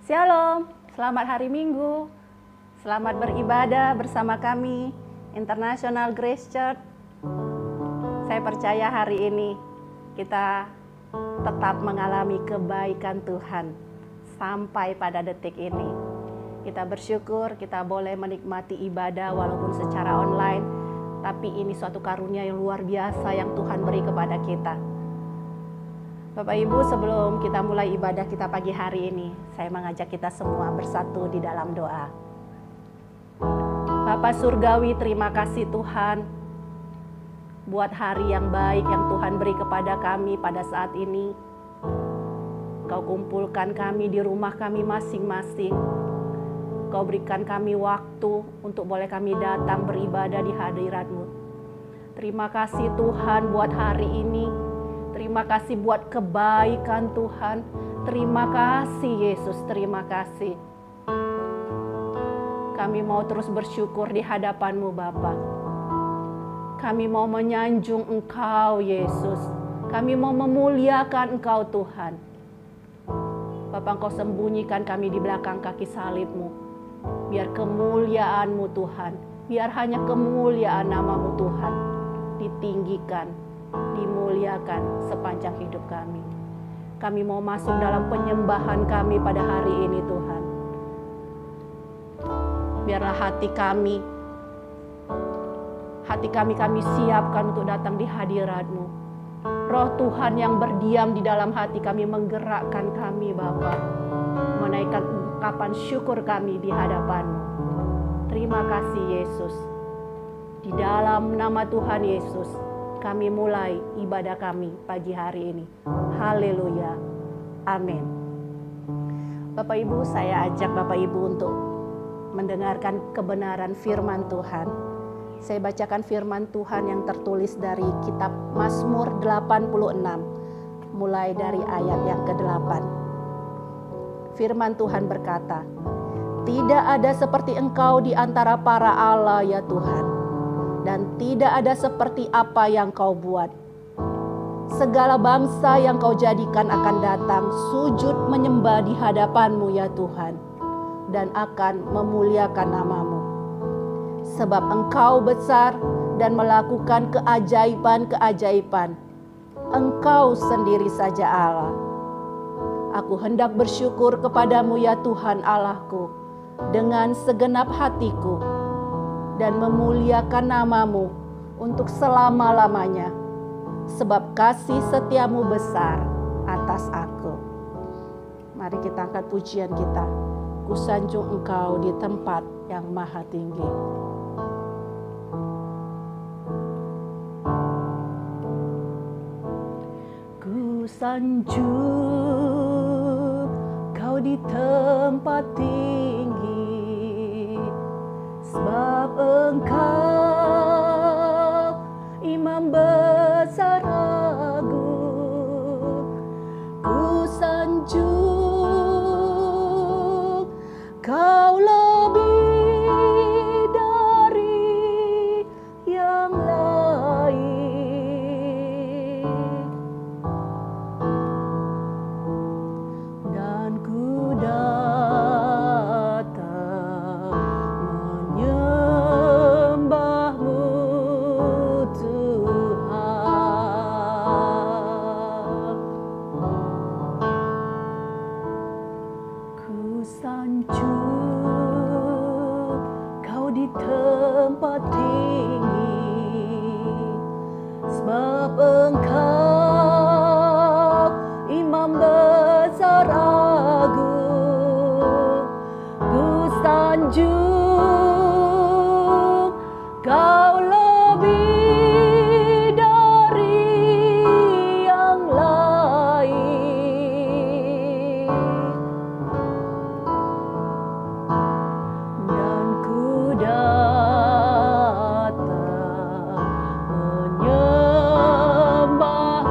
Shalom, selamat hari Minggu. Selamat beribadah bersama kami, International Grace Church. Saya percaya hari ini kita tetap mengalami kebaikan Tuhan sampai pada detik ini. Kita bersyukur kita boleh menikmati ibadah walaupun secara online, tapi ini suatu karunia yang luar biasa yang Tuhan beri kepada kita. Bapak Ibu, sebelum kita mulai ibadah kita pagi hari ini, saya mengajak kita semua bersatu di dalam doa. Bapa Surgawi, terima kasih Tuhan buat hari yang baik yang Tuhan beri kepada kami pada saat ini. Kau kumpulkan kami di rumah kami masing-masing. Kau berikan kami waktu untuk boleh kami datang beribadah di hadirat-Mu. Terima kasih Tuhan buat hari ini. Terima kasih buat kebaikan Tuhan. Terima kasih Yesus, terima kasih. Kami mau terus bersyukur di hadapan-Mu Bapa. Kami mau menyanjung Engkau Yesus. Kami mau memuliakan Engkau Tuhan. Bapa, Engkau sembunyikan kami di belakang kaki salib-Mu. Biar kemuliaan-Mu Tuhan, biar hanya kemuliaan nama-Mu Tuhan ditinggikan, dimuliakan sepanjang hidup kami. Kami mau masuk dalam penyembahan kami pada hari ini Tuhan. Biarlah hati kami kami siapkan untuk datang di hadirat-Mu. Roh Tuhan yang berdiam di dalam hati kami menggerakkan kami Bapa, menaikkan ungkapan syukur kami di hadapan-Mu. Terima kasih Yesus. Di dalam nama Tuhan Yesus kami mulai ibadah kami pagi hari ini. Haleluya. Amin. Bapak Ibu, saya ajak Bapak Ibu untuk mendengarkan kebenaran firman Tuhan. Saya bacakan firman Tuhan yang tertulis dari kitab Mazmur 86, mulai dari ayat yang ke-8. Firman Tuhan berkata, "Tidak ada seperti Engkau di antara para Allah ya Tuhan, dan tidak ada seperti apa yang Kau buat. Segala bangsa yang Kau jadikan akan datang sujud menyembah di hadapan-Mu ya Tuhan, dan akan memuliakan nama-Mu. Sebab Engkau besar dan melakukan keajaiban-keajaiban. Engkau sendiri saja Allah. Aku hendak bersyukur kepadamu ya Tuhan Allahku dengan segenap hatiku, dan memuliakan nama-Mu untuk selama-lamanya, sebab kasih setia-Mu besar atas aku." Mari kita angkat pujian kita. Kusanjung Engkau di tempat yang maha tinggi. Kusanjung Kau di tempat tinggi, sebab Engkau Imam besar agung. Kusanjung Kau lebih dari yang lain, dan ku datang menyembah-Mu Tuhan. Kusanjung Kau di tempat tinggi, sebab Engkau Imam besar agung. Kusanjung Kau lebih dari yang lain, dan ku datang menyembah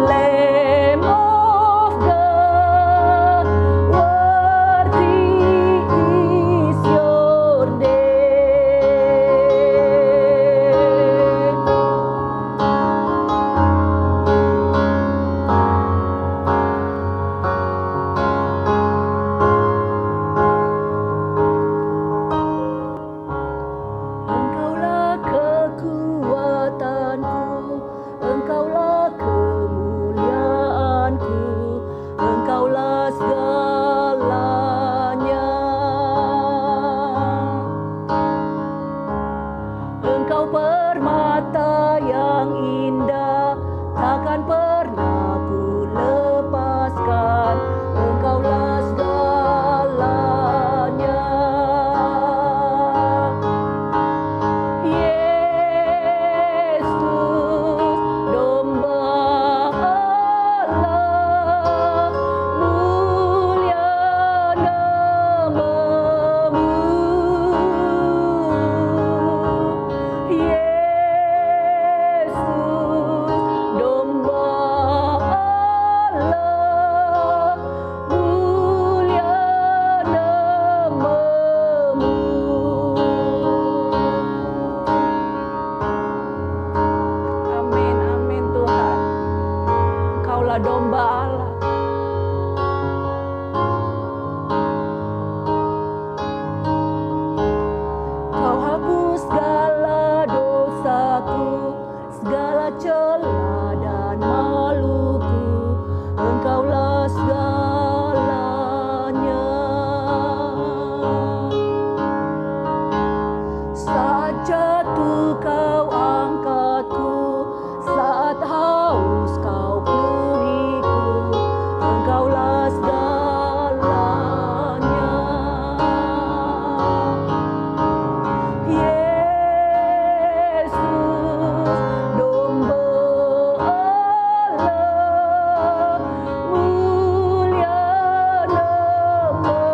Lamb takkan pernah ku lepaskan, Engkaulah segalanya. Yesus, domba Allah, mulia nama-Mu. Yesus, domba Allah, mulia nama-Mu. Amin, amin Tuhan. Engkaulah domba Allah. Kau hapus segala dosaku, segala celah dan maluku, Engkaulah segalanya. Saat jatuh kau angkatku, saat haus kau penuhiku, Engkaulah segalanya. Yesus, domba Allah, mulia nama-Mu.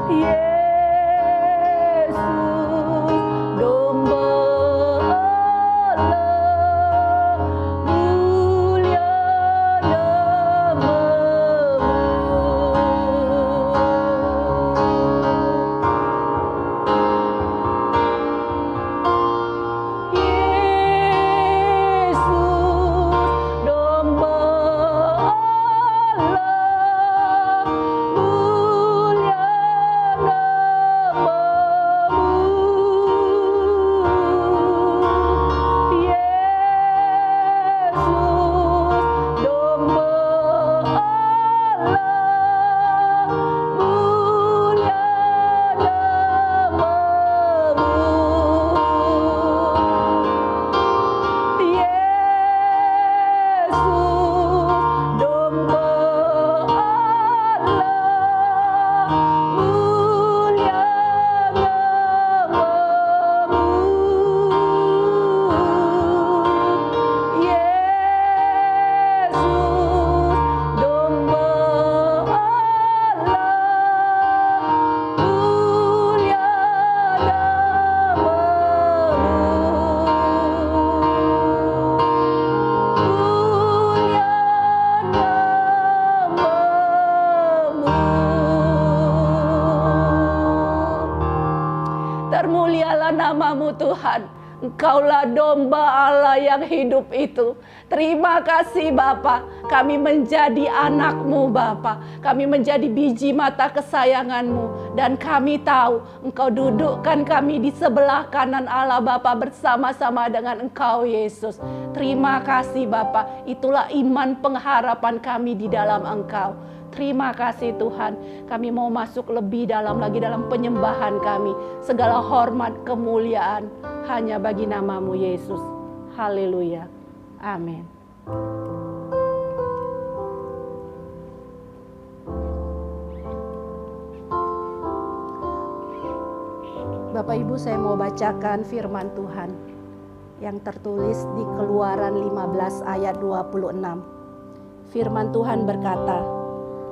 Yesus, domba Allah, mulia nama-Mu. Yesus, domba Allah, mulia nama-Mu. Yesus, domba Allah, mulia nama-Mu. Yesus, domba Allah, mulia nama-Mu. Yesus, domba Termulialah nama-Mu Tuhan. Engkaulah domba Allah yang hidup itu. Terima kasih Bapa. Kami menjadi anak-Mu Bapa. Kami menjadi biji mata kesayangan-Mu. Dan kami tahu Engkau dudukkan kami di sebelah kanan Allah Bapa bersama-sama dengan Engkau Yesus. Terima kasih Bapa. Itulah iman pengharapan kami di dalam Engkau. Terima kasih Tuhan. Kami mau masuk lebih dalam lagi dalam penyembahan kami. Segala hormat, kemuliaan hanya bagi nama-Mu Yesus. Haleluya. Amin. Bapak Ibu, saya mau bacakan firman Tuhan yang tertulis di Keluaran 15 ayat 26. Firman Tuhan berkata,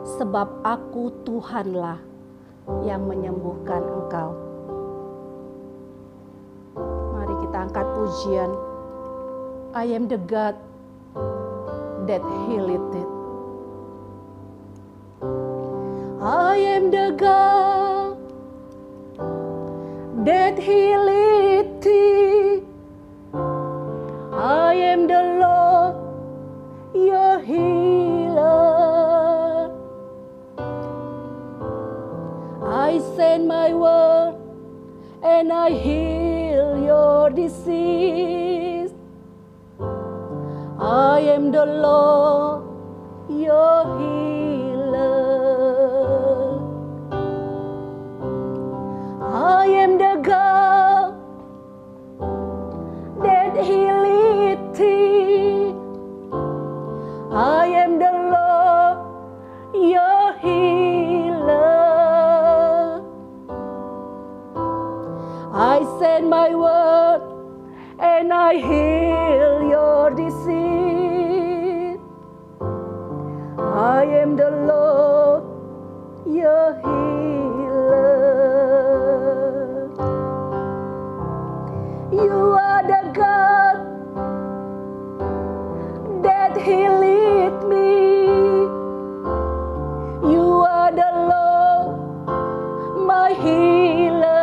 sebab aku Tuhanlah yang menyembuhkan engkau. Mari kita angkat pujian. I am the God that healeth it. I am the God that healeth thee. I am the Lord your healer. I send my word and I heal your disease. I am the Lord your healer. I am the God He lead thee. I am the Lord, your healer. I send my word and I heal your disease. I am the Lord, your healer. You are the God that healed me. You are the Lord, my healer.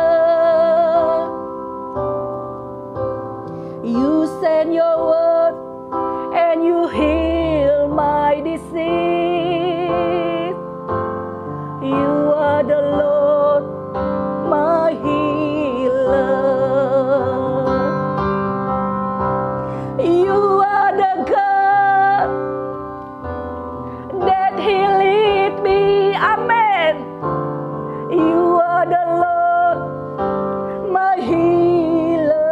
You send your word and you heal my disease. You are the Lord, my healer. You are the God that healed me. Amen. You are the Lord, my healer.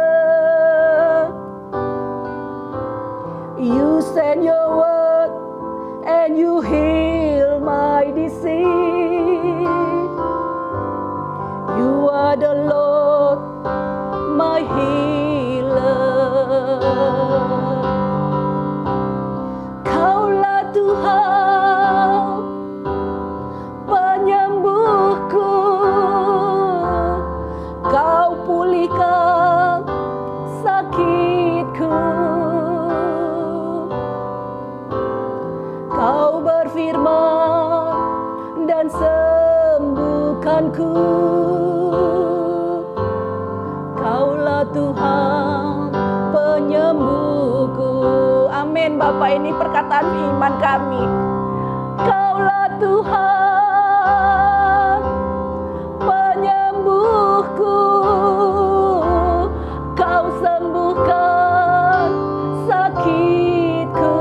You send your word and you heal my disease. You are the Lord, my healer. Kaulah Tuhan, penyembuhku. Kau pulihkan sakitku. Kau berfirman dan sembuhkanku. Kaulah Tuhan, penyembuhku. Amin. Bapak, ini perkataan iman kami. Kaulah Tuhan, penyembuhku. Kau sembuhkan sakitku.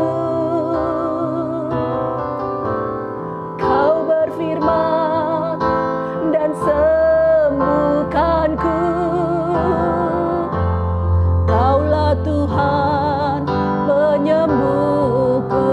Kau berfirman dan sembuhkanku. Kaulah Tuhan, penyembuhku.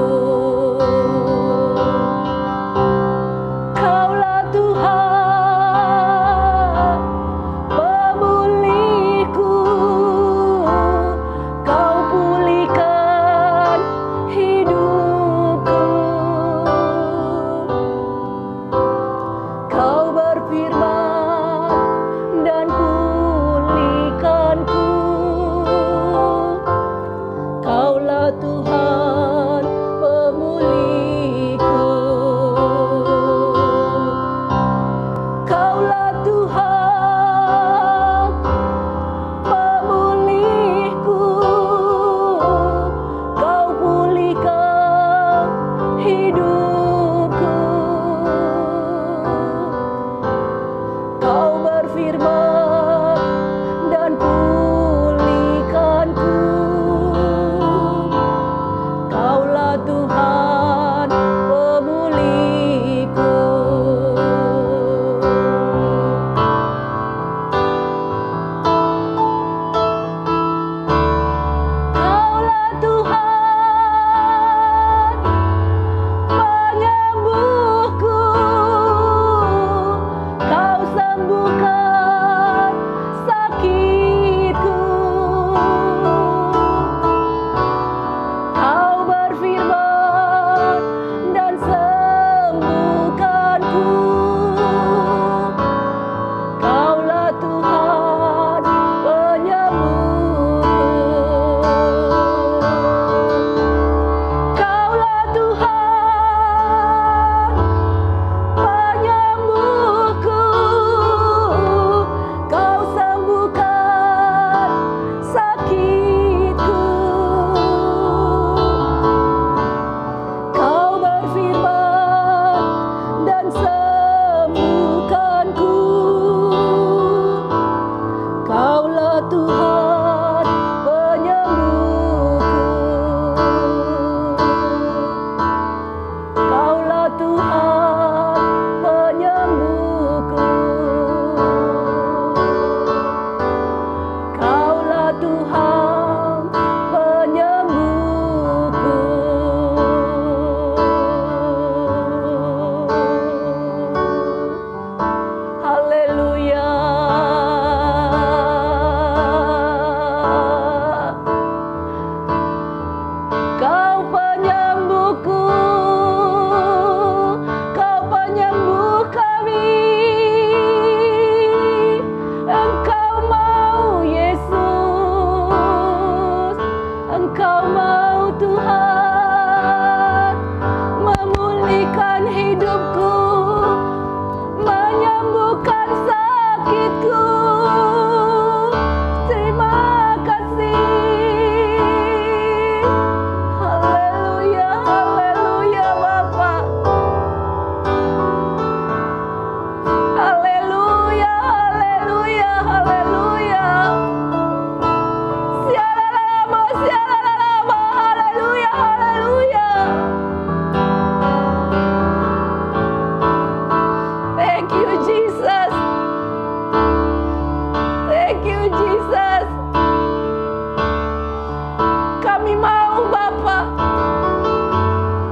Kami mau Bapa,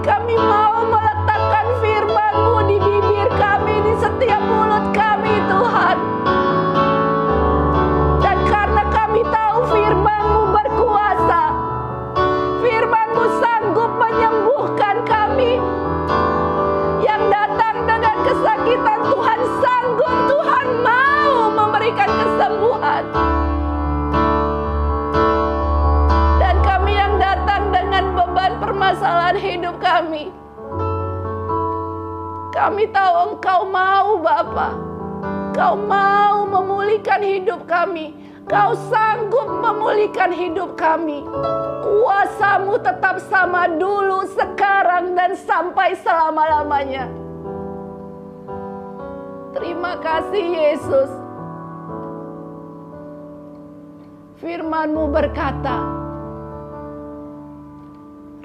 kami mau meletakkan firman-Mu di bibir kami, di setiap mulut kami Tuhan. Dan karena kami tahu firman-Mu berkuasa, firman-Mu sanggup menyembuhkan kami. Yang datang dengan kesakitan, Tuhan sanggup, Tuhan mau memberikan kesembuhan. Dan kami yang datang dengan beban permasalahan hidup kami, kami tahu Engkau mau Bapa, Kau mau memulihkan hidup kami, Kau sanggup memulihkan hidup kami. Kuasa-Mu tetap sama dulu, sekarang, dan sampai selama-lamanya. Terima kasih Yesus. Firman-Mu berkata,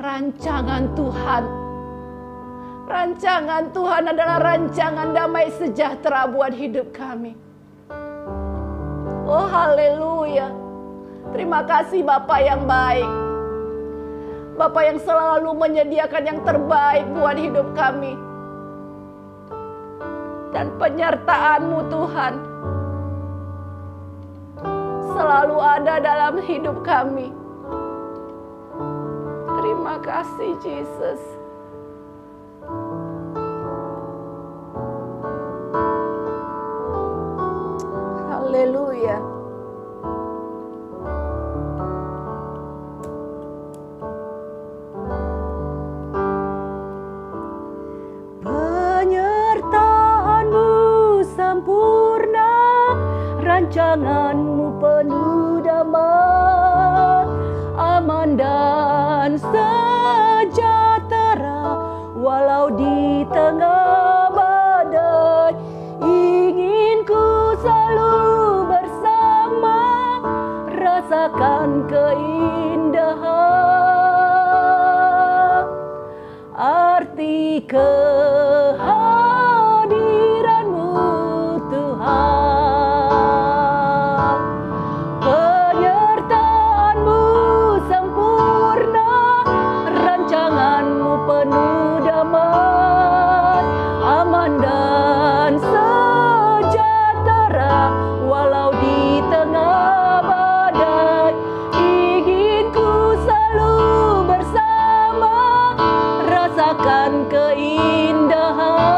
rancangan Tuhan adalah rancangan damai sejahtera buat hidup kami. Oh haleluya. Terima kasih Bapa yang baik, Bapa yang selalu menyediakan yang terbaik buat hidup kami. Dan penyertaan-Mu Tuhan selalu ada dalam hidup kami. Terima kasih Yesus. Haleluya. Penyertaan-Mu sempurna, rancangan-Mu penuh damai, aman dan sejahtera walau di tengah badai. Ingin ku selalu bersama, rasakan keindahan arti kehadiran-Mu Tuhan. Penyertaan-Mu sempurna, rancangan-Mu penuh damai, aman dan sejahtera walau di tengah badai. Ingin ku selalu bersama, rasakan keindahan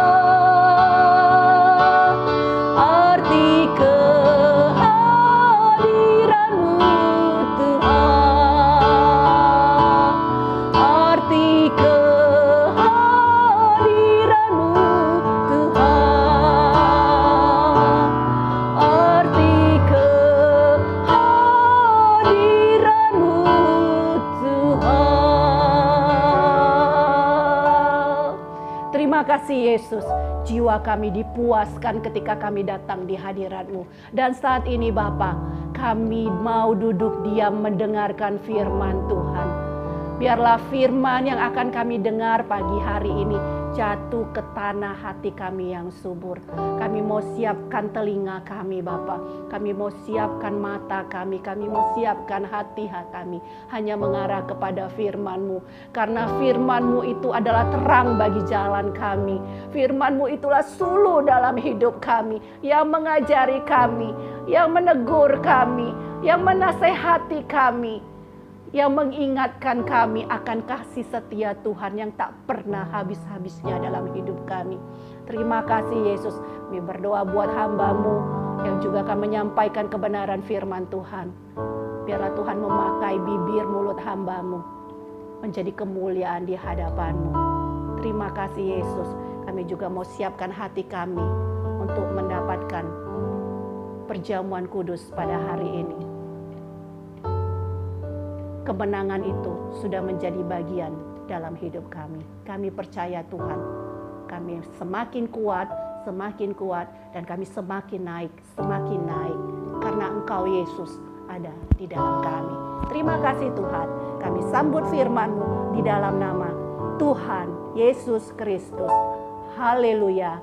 arti kehadiran-Mu Tuhan. Arti kehadiran-Mu Tuhan. Arti kehadiran-Mu Tuhan. Terima kasih Yesus. Jiwa kami dipuaskan ketika kami datang di hadirat-Mu. Dan saat ini Bapa, kami mau duduk diam mendengarkan firman Tuhan. Biarlah firman yang akan kami dengar pagi hari ini jatuh ke tanah hati kami yang subur. Kami mau siapkan telinga kami Bapa. Kami mau siapkan mata kami. Kami mau siapkan hati kami. Hanya mengarah kepada firman-Mu. Karena firman-Mu itu adalah terang bagi jalan kami. Firman-Mu itulah suluh dalam hidup kami. Yang mengajari kami. Yang menegur kami. Yang menasehati kami. Yang mengingatkan kami akan kasih setia Tuhan yang tak pernah habis-habisnya dalam hidup kami. Terima kasih Yesus. Kami berdoa buat hamba-Mu yang juga akan menyampaikan kebenaran firman Tuhan. Biarlah Tuhan memakai bibir mulut hamba-Mu menjadi kemuliaan di hadapan-Mu. Terima kasih Yesus. Kami juga mau siapkan hati kami untuk mendapatkan perjamuan kudus pada hari ini. Kemenangan itu sudah menjadi bagian dalam hidup kami. Kami percaya Tuhan, kami semakin kuat, dan kami semakin naik. Karena Engkau Yesus ada di dalam kami. Terima kasih Tuhan, kami sambut firman-Mu di dalam nama Tuhan Yesus Kristus. Haleluya,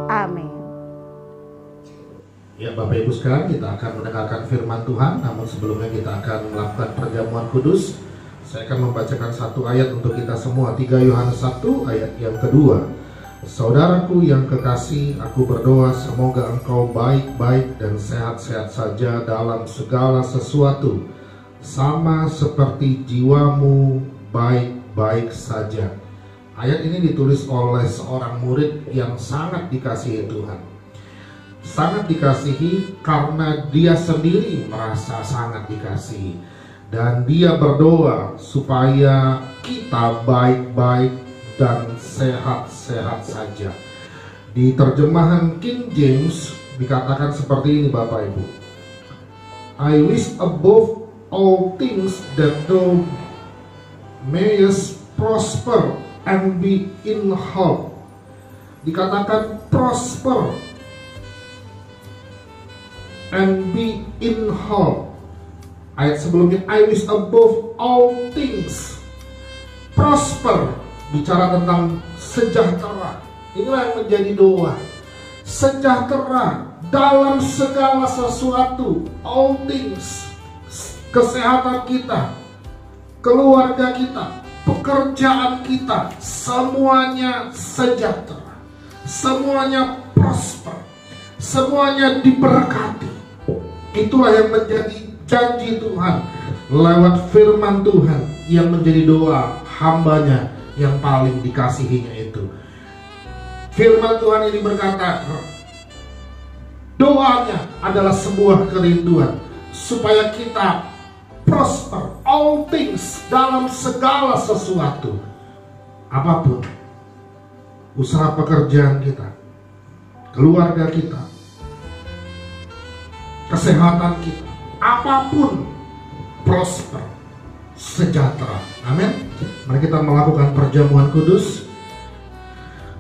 amin. Ya Bapak Ibu sekalian, kita akan mendengarkan firman Tuhan. Namun sebelumnya kita akan melakukan perjamuan kudus. Saya akan membacakan satu ayat untuk kita semua. 3 Yohanes 1 ayat yang kedua. Saudaraku yang kekasih, aku berdoa semoga engkau baik-baik dan sehat-sehat saja dalam segala sesuatu, sama seperti jiwamu baik-baik saja. Ayat ini ditulis oleh seorang murid yang sangat dikasihi Tuhan. Sangat dikasihi karena dia sendiri merasa sangat dikasihi. Dan dia berdoa supaya kita baik-baik dan sehat-sehat saja. Di terjemahan King James dikatakan seperti ini Bapak Ibu. I wish above all things that thou mayest prosper and be in health. Dikatakan prosper and be in health. Ayat sebelumnya, I wish above all things prosper, bicara tentang sejahtera. Inilah yang menjadi doa. Sejahtera dalam segala sesuatu, all things. Kesehatan kita, keluarga kita, pekerjaan kita, semuanya sejahtera, semuanya prosper, semuanya diberkati. Itulah yang menjadi janji Tuhan lewat firman Tuhan yang menjadi doa hambanya yang paling dikasihinya itu. Firman Tuhan ini berkata, doanya adalah sebuah kerinduan supaya kita prosper, all things, dalam segala sesuatu, apapun, usaha pekerjaan kita, keluarga kita, kesehatan kita, apapun prosper, sejahtera. Amin. Mari kita melakukan perjamuan kudus.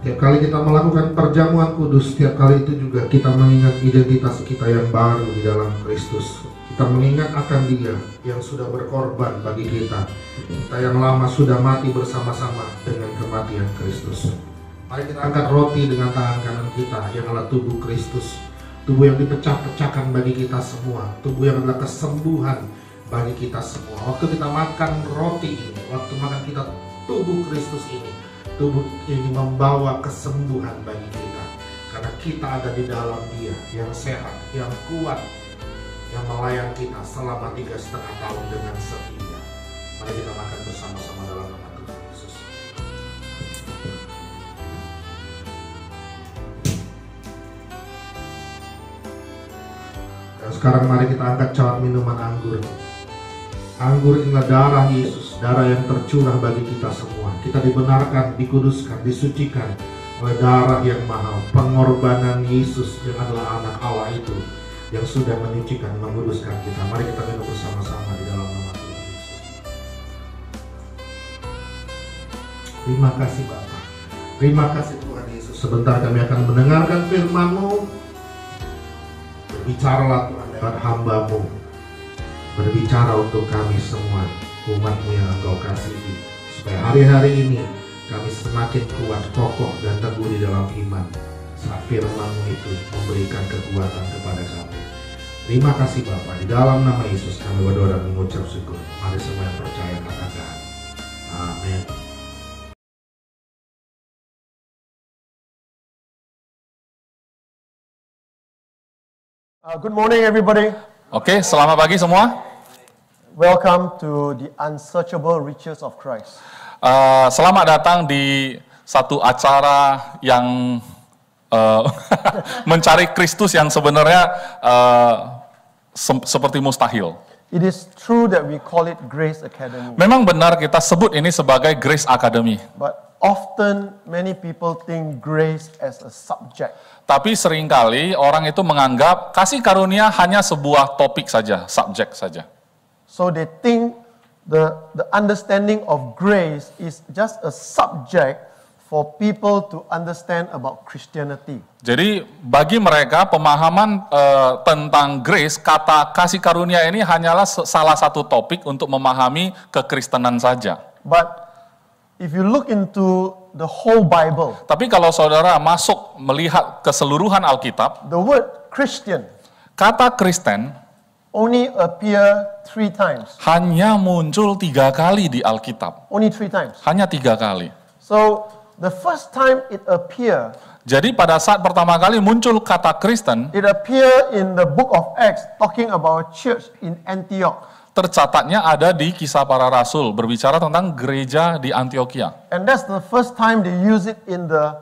Tiap kali kita melakukan perjamuan kudus, tiap kali itu juga kita mengingat identitas kita yang baru di dalam Kristus. Kita mengingat akan Dia yang sudah berkorban bagi kita. Kita yang lama sudah mati bersama-sama dengan kematian Kristus. Mari kita angkat roti dengan tangan kanan kita yang adalah tubuh Kristus. Tubuh yang dipecah-pecahkan bagi kita semua. Tubuh yang adalah kesembuhan bagi kita semua. Waktu kita makan roti ini, waktu makan kita tubuh Kristus ini, tubuh ini membawa kesembuhan bagi kita. Karena kita ada di dalam Dia yang sehat, yang kuat, yang melayani kita selama 3,5 tahun dengan setia. Mari kita makan bersama-sama dalam nama Tuhan Yesus. Dan sekarang mari kita angkat cawan minuman anggur. Anggur inilah darah Yesus, darah yang tercurah bagi kita semua. Kita dibenarkan, dikuduskan, disucikan oleh darah yang mahal, pengorbanan Yesus yang adalah anak Allah itu, yang sudah menyucikan, menguduskan kita. Mari kita minum bersama-sama di dalam nama Tuhan Yesus. Terima kasih Bapa. Terima kasih Tuhan Yesus. Sebentar kami akan mendengarkan firman-Mu. Berbicaralah Tuhan lewat hamba-Mu. Berbicara untuk kami semua, umat-Mu yang Engkau kasihi. Supaya hari-hari ini kami semakin kuat, kokoh, dan teguh di dalam iman. Saat firman-Mu itu memberikan kekuatan kepada kami. Terima kasih Bapa. Di dalam nama Yesus kami berdoa dan mengucap syukur. Mari semua yang percaya katakan amin. Good morning everybody. Oke, selamat pagi semua. Welcome to the unsearchable riches of Christ. Selamat datang di satu acara yang mencari Kristus yang sebenarnya seperti mustahil. It is true that we call it Grace Academy. Memang benar kita sebut ini sebagai Grace Academy. But often many people think grace as a subject. Tapi seringkali orang itu menganggap kasih karunia hanya sebuah topik saja, subjek saja. So they think the understanding of grace is just a subject for people to understand about Christianity. Jadi bagi mereka pemahaman tentang grace, kata kasih karunia ini hanyalah salah satu topik untuk memahami kekristenan saja. But if you look into the whole Bible, Tapi kalau saudara masuk melihat keseluruhan Alkitab, the word Christian kata Kristen only appear 3 times. Hanya muncul 3 kali di Alkitab. Only 3 times. Hanya 3 kali. So the first time it appeared, Jadi pada saat pertama kali muncul kata Kristen, it appeared in the book of Acts talking about a church in Antioch. tercatatnya ada di Kisah Para Rasul, berbicara tentang gereja di Antioquia. And that's the first time they use it in the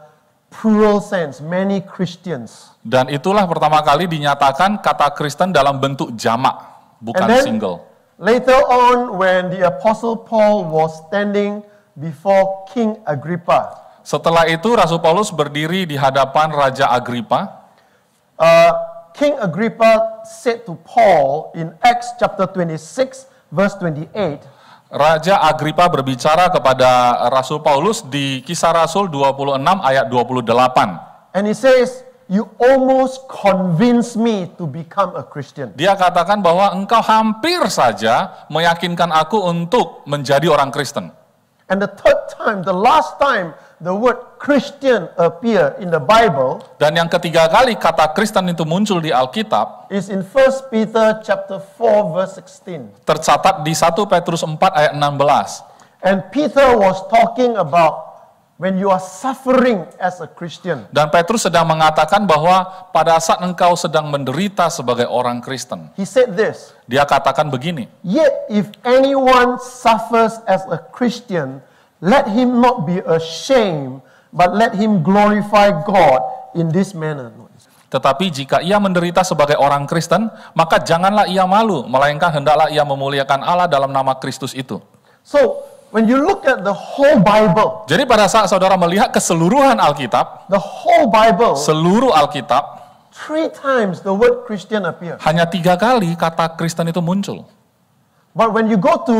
plural sense, many Christians. Dan itulah pertama kali dinyatakan kata Kristen dalam bentuk jamak, bukan And then single. later on when the Apostle Paul was standing before King Agrippa, Setelah itu Rasul Paulus berdiri di hadapan Raja Agripa. King Agrippa said to Paul in Acts chapter 26 verse 28, Raja Agripa berbicara kepada Rasul Paulus di Kisah Rasul 26 ayat 28. and he says, "You almost convinced me to become a Christian." Dia katakan bahwa engkau hampir saja meyakinkan aku untuk menjadi orang Kristen. And the third time, the last time the word Christian appear in the Bible Dan yang ketiga kali kata Kristen itu muncul di Alkitab, is in 1 Peter chapter 4 verse 16. tercatat di 1 Petrus 4 ayat 16. And Peter was talking about when you are suffering as a Christian. Dan Petrus sedang mengatakan bahwa pada saat engkau sedang menderita sebagai orang Kristen, He said this, dia katakan begini, "Yet if anyone suffers as a Christian, let him not be ashamed, but let him glorify God in this manner." tetapi jika ia menderita sebagai orang Kristen, maka janganlah ia malu, melainkan hendaklah ia memuliakan Allah dalam nama Kristus itu. So, when you look at the whole Bible, Jadi pada saat saudara melihat keseluruhan Alkitab, the whole Bible, seluruh Alkitab, 3 times the word Christian appears. hanya 3 kali kata Kristen itu muncul. But when you go to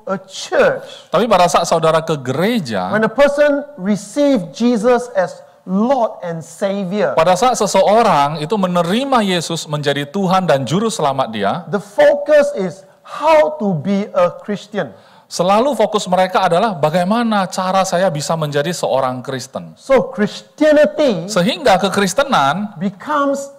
a church, Tapi pada saat saudara ke gereja, when a person receives Jesus as Lord and Savior, pada saat seseorang itu menerima Yesus menjadi Tuhan dan Juru Selamat dia, the focus is how to be a Christian. selalu fokus mereka adalah bagaimana cara saya bisa menjadi seorang Kristen. So Christianity Sehingga kekristenan becomes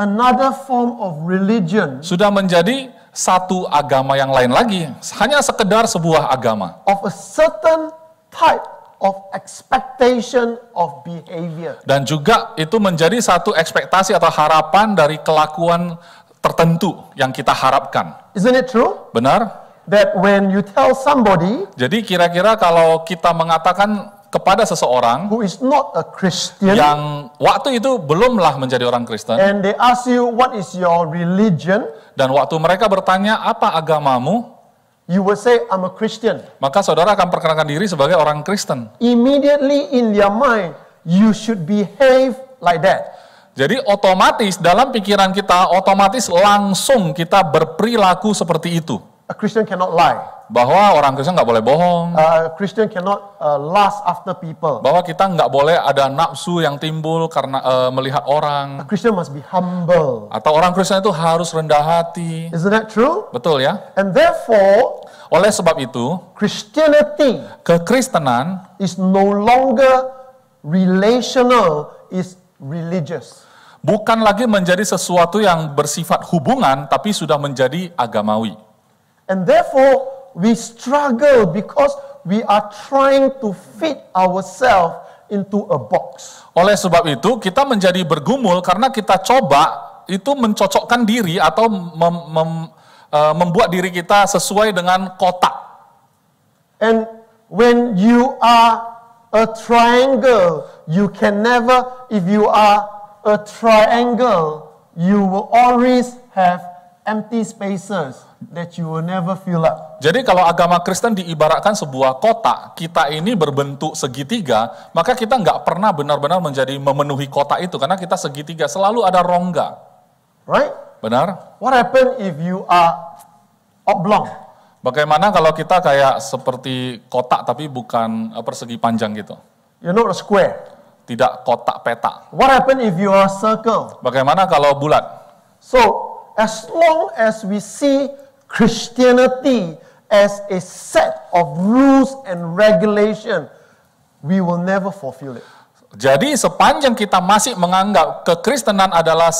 another form of religion sudah menjadi satu agama yang lain lagi, hanya sekedar sebuah agama. of a certain type of expectation of behavior. Dan juga itu menjadi satu ekspektasi atau harapan dari kelakuan tertentu yang kita harapkan. Isn't it true Benar? that when you tell somebody Jadi kira-kira kalau kita mengatakan kepada seseorang who is not a Christian yang waktu itu belumlah menjadi orang Kristen, and they ask you what is your religion, dan waktu mereka bertanya apa agamamu, you will say I'm a Christian. maka saudara akan perkenalkan diri sebagai orang Kristen. Immediately in their mind, you should behave like that. Jadi otomatis dalam pikiran kita, otomatis langsung kita berperilaku seperti itu. A Christian cannot lie. Bahwa orang Kristen nggak boleh bohong, A Christian cannot lust after people. bahwa kita nggak boleh ada nafsu yang timbul karena melihat A orang, Christian must be humble. atau orang Kristen itu harus rendah hati. Isn't that true? Betul ya? And therefore, Oleh sebab itu, Christianity kekristenan is no longer relational, is religious. bukan lagi menjadi sesuatu yang bersifat hubungan, tapi sudah menjadi agamawi. And therefore, we struggle because we are trying to fit ourselves into a box. Oleh sebab itu, kita menjadi bergumul karena kita coba itu mencocokkan diri atau membuat diri kita sesuai dengan kotak. And when you are a triangle, you can never, if you are a triangle, you will always have empty spaces that you will never fill up. Jadi kalau agama Kristen diibaratkan sebuah kotak, kita ini berbentuk segitiga, maka kita nggak pernah benar-benar memenuhi kotak itu, karena kita segitiga, selalu ada rongga. Right? Benar? What happens if you are oblong? Bagaimana kalau kita kayak seperti kotak tapi bukan persegi panjang gitu? You're not a square. Tidak kotak petak. What happens if you are a circle? Bagaimana kalau bulat? So, as long as we see Christianity as a set of rules and regulation, we will never fulfill it. Jadi sepanjang kita masih menganggap kekristenan adalah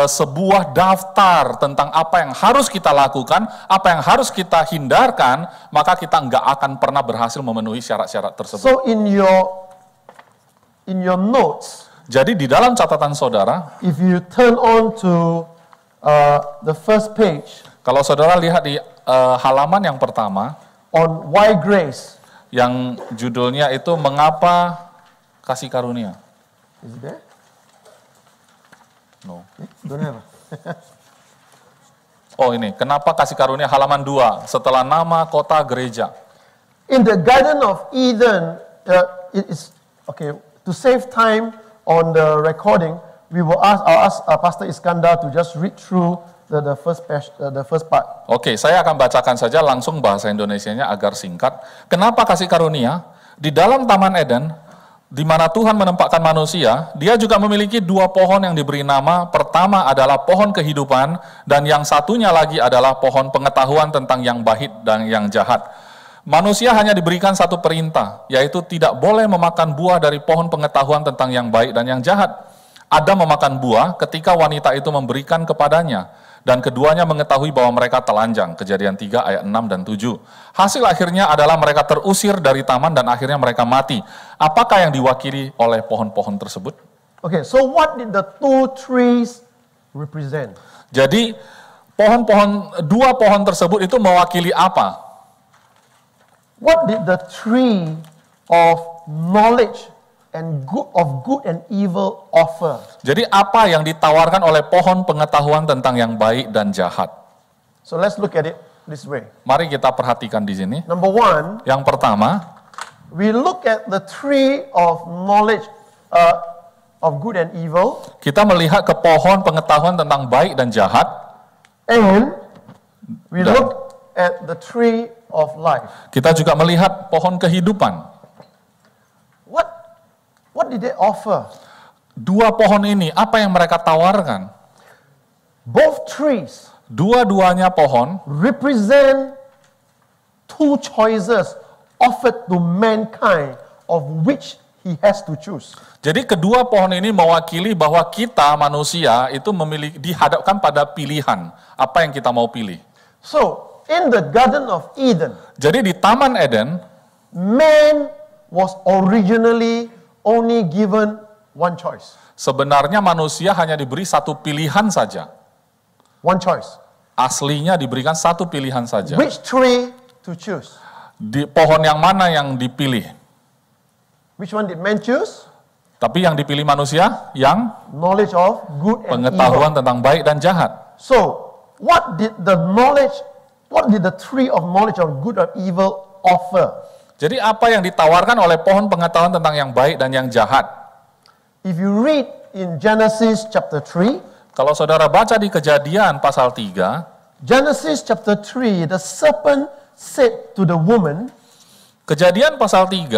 sebuah daftar tentang apa yang harus kita lakukan, apa yang harus kita hindarkan, maka kita nggak akan pernah berhasil memenuhi syarat-syarat tersebut. So in your notes, Jadi di dalam catatan saudara, if you turn on to the first page kalau saudara lihat di halaman yang pertama, on why grace, yang judulnya itu Mengapa Kasih Karunia. is it there? No. Don't have. Oh ini, Kenapa Kasih Karunia halaman 2, setelah nama kota gereja. In the Garden of Eden, it is okay. To save time on the recording, I'll ask Pastor Iskandar to just read through the first part. Oke, saya akan bacakan saja langsung bahasa Indonesianya agar singkat. Kenapa kasih karunia? Di dalam Taman Eden, di mana Tuhan menempatkan manusia, Dia juga memiliki 2 pohon yang diberi nama. Pertama adalah pohon kehidupan, dan yang satunya lagi adalah pohon pengetahuan tentang yang baik dan yang jahat. Manusia hanya diberikan satu perintah, yaitu tidak boleh memakan buah dari pohon pengetahuan tentang yang baik dan yang jahat. Adam memakan buah ketika wanita itu memberikan kepadanya, dan keduanya mengetahui bahwa mereka telanjang. Kejadian 3 ayat 6 dan 7. Hasil akhirnya adalah mereka terusir dari taman dan akhirnya mereka mati. Apakah yang diwakili oleh pohon-pohon tersebut? Okay, so what did the 2 trees represent? Jadi 2 pohon tersebut itu mewakili apa? What did the tree of knowledge and good and evil offer? Jadi apa yang ditawarkan oleh pohon pengetahuan tentang yang baik dan jahat? So let's look at it this way. Mari kita perhatikan di sini. Number 1, Yang pertama, we look at the tree of knowledge of good and evil, kita melihat ke pohon pengetahuan tentang baik dan jahat, and we Dan- look at the tree of life. kita juga melihat pohon kehidupan. What did they offer? 2 pohon ini, apa yang mereka tawarkan? Both trees Dua-duanya pohon represent 2 choices offered to mankind of which he has to choose. Jadi kedua pohon ini mewakili bahwa kita manusia itu dihadapkan pada pilihan. Apa yang kita mau pilih. So, in the Garden of Eden, Jadi di Taman Eden, man was originally only given 1 choice. sebenarnya manusia hanya diberi satu pilihan saja. 1 choice. Aslinya diberikan satu pilihan saja. Which tree to choose? Di pohon yang mana yang dipilih? Which one did man choose? Tapi yang dipilih manusia yang Knowledge of good and pengetahuan evil. tentang baik dan jahat. So, what did the tree of knowledge of good and evil offer? Jadi apa yang ditawarkan oleh pohon pengetahuan tentang yang baik dan yang jahat? If you read in Genesis chapter 3, Kalau saudara baca di Kejadian pasal 3, Genesis chapter 3, the serpent said to the woman, Kejadian pasal 3,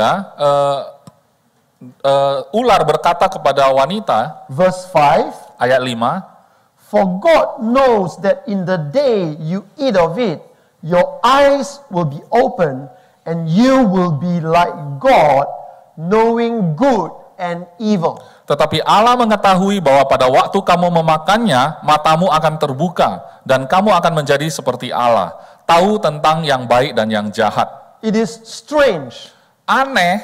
ular berkata kepada wanita, verse 5, ayat 5, For God knows that in the day you eat of it, your eyes will be open, and you will be like God, knowing good and evil. tetapi Allah mengetahui bahwa pada waktu kamu memakannya, matamu akan terbuka, dan kamu akan menjadi seperti Allah, tahu tentang yang baik dan yang jahat. It is strange, Aneh,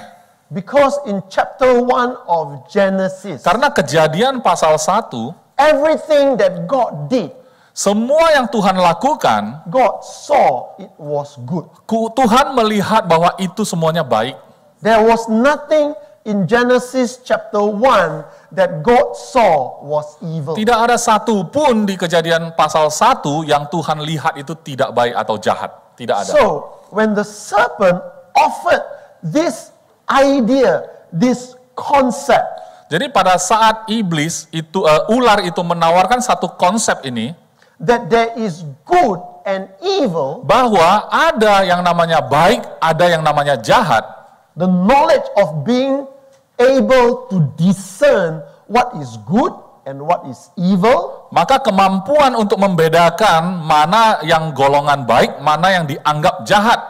because in chapter 1 of Genesis, karena Kejadian pasal 1, everything that God did, semua yang Tuhan lakukan, God saw it was good. Tuhan melihat bahwa itu semuanya baik. There was nothing in Genesis chapter 1 that God saw was evil. Tidak ada satu pun di Kejadian pasal 1 yang Tuhan lihat itu tidak baik atau jahat. Tidak ada. So, when the serpent offered this idea, this concept, Jadi pada saat iblis itu ular itu menawarkan satu konsep ini, that there is good and evil, bahwa ada yang namanya baik, ada yang namanya jahat. the knowledge of being able to discern what is good and what is evil, Maka kemampuan untuk membedakan mana yang golongan baik, mana yang dianggap jahat.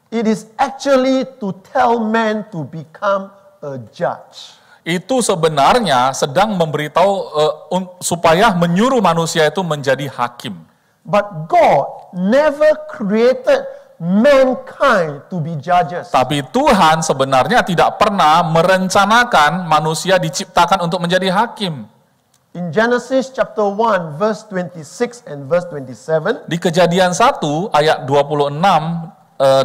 it is actually to tell man to become a judge. itu sebenarnya sedang memberitahu supaya menyuruh manusia itu menjadi hakim. But God never created mankind to be judges. Tapi Tuhan sebenarnya tidak pernah merencanakan manusia diciptakan untuk menjadi hakim. In Genesis chapter 1 verse 26 and verse 27, Di Kejadian 1 ayat 26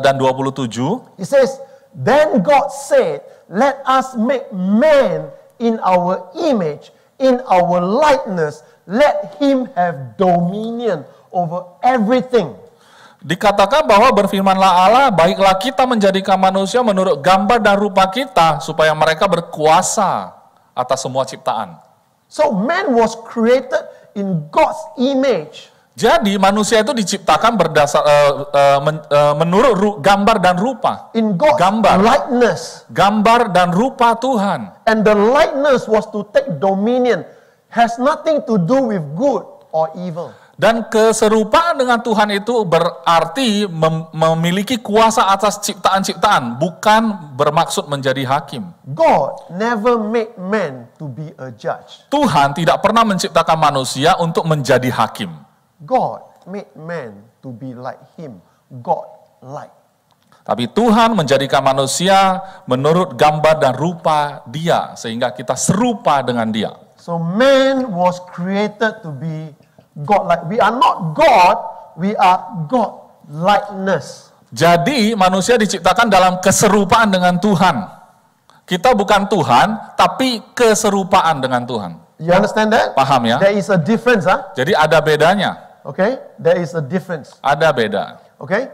dan 27, it says, "Then God said, let us make man in our image, in our likeness, let him have dominion over everything." dikatakan bahwa berfirmanlah Allah, baiklah kita menjadikan manusia menurut gambar dan rupa kita, supaya mereka berkuasa atas semua ciptaan. So man was created in God's image. Jadi manusia itu diciptakan menurut gambar dan rupa. In God's Gambar. likeness. Gambar dan rupa Tuhan. And the likeness was to take dominion. Has nothing to do with good or evil. Dan keserupaan dengan Tuhan itu berarti memiliki kuasa atas ciptaan-ciptaan, bukan bermaksud menjadi hakim. God never made man to be a judge. Tuhan tidak pernah menciptakan manusia untuk menjadi hakim. God made man to be like him, God-like. Tapi Tuhan menjadikan manusia menurut gambar dan rupa Dia, sehingga kita serupa dengan Dia. So man was created to be God-like. We are not God, we are God-likeness. Jadi manusia diciptakan dalam keserupaan dengan Tuhan. Kita bukan Tuhan, tapi keserupaan dengan Tuhan. You understand that? Paham ya? There is a difference, huh? Jadi ada bedanya. Okay? There is a difference. Ada beda. Okay?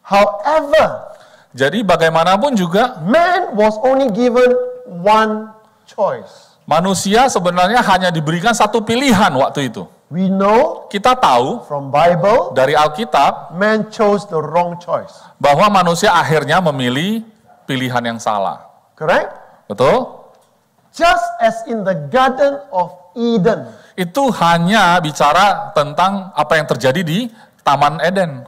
However, Jadi bagaimanapun juga, man was only given one choice. manusia sebenarnya hanya diberikan satu pilihan waktu itu. We know Kita tahu from Bible, dari Alkitab man chose the wrong choice. bahwa manusia akhirnya memilih pilihan yang salah. Correct? Betul? Just as in the Garden of Eden, Itu hanya bicara tentang apa yang terjadi di Taman Eden.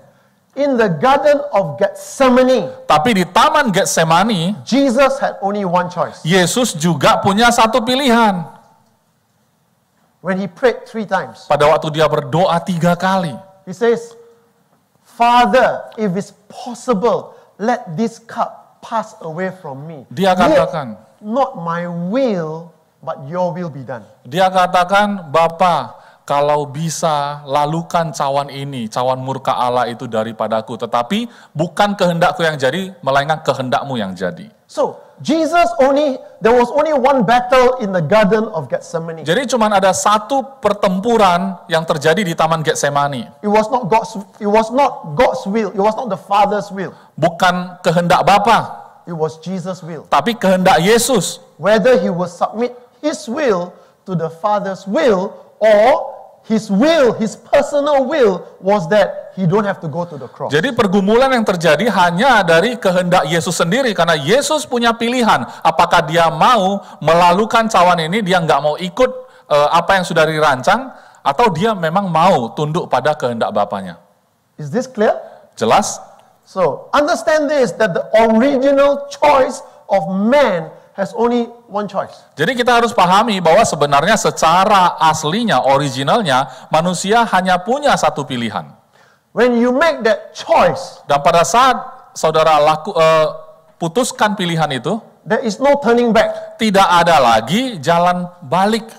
in the Garden of Gethsemane, Tapi di Taman Getsemani, Jesus had only one choice. Yesus juga punya satu pilihan. When he prayed 3 times, Pada waktu dia berdoa 3 kali. he says, Father, if it's possible, let this cup pass away from me. Dia katakan, Yet not my will, but your will be done. Dia katakan, Bapa, kalau bisa lalukan cawan ini, cawan murka Allah itu daripadaku. Tetapi bukan kehendakku yang jadi, melainkan kehendakmu yang jadi. So, there was only one battle in the Garden of Gethsemane. Jadi cuma ada satu pertempuran yang terjadi di Taman Getsemani. It was not God's will. It was not the Father's will. Bukan kehendak Bapa, It was Jesus' will. tapi kehendak Yesus. Whether he will submit his will to the Father's will, or his will, his personal will, was that he don't have to go to the cross. Jadi pergumulan yang terjadi hanya dari kehendak Yesus sendiri, karena Yesus punya pilihan. Apakah dia mau melalukan cawan ini, dia nggak mau ikut apa yang sudah dirancang, atau dia memang mau tunduk pada kehendak Bapanya. Is this clear? Jelas? So, understand this, that the original choice of man has only one choice. Jadi kita harus pahami bahwa sebenarnya secara aslinya, originalnya, manusia hanya punya satu pilihan. When you make that choice, Dan pada saat saudara putuskan pilihan itu, there is no turning back. tidak ada lagi jalan balik.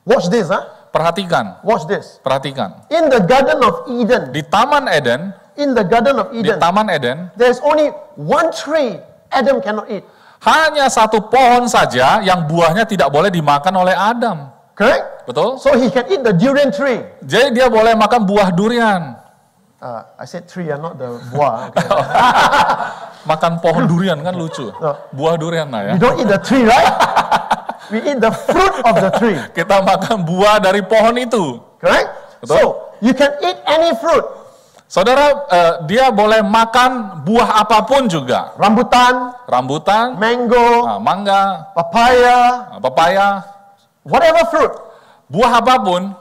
Watch this, huh? Perhatikan, Watch this. perhatikan. In the Garden of Eden, Di Taman Eden, there's only one tree Adam cannot eat. hanya satu pohon saja yang buahnya tidak boleh dimakan oleh Adam. Correct? Betul? So he can eat the durian tree. Jadi dia boleh makan buah durian. I said tree, not the buah. Okay. Makan pohon durian kan lucu. Buah durian lah ya. We don't eat the tree, right? We eat the fruit of the tree. Kita makan buah dari pohon itu. Correct? Betul. So you can eat any fruit. Saudara, dia boleh makan buah apapun juga. Rambutan, Mango, mangga, papaya, pepaya, whatever fruit. buah apapun.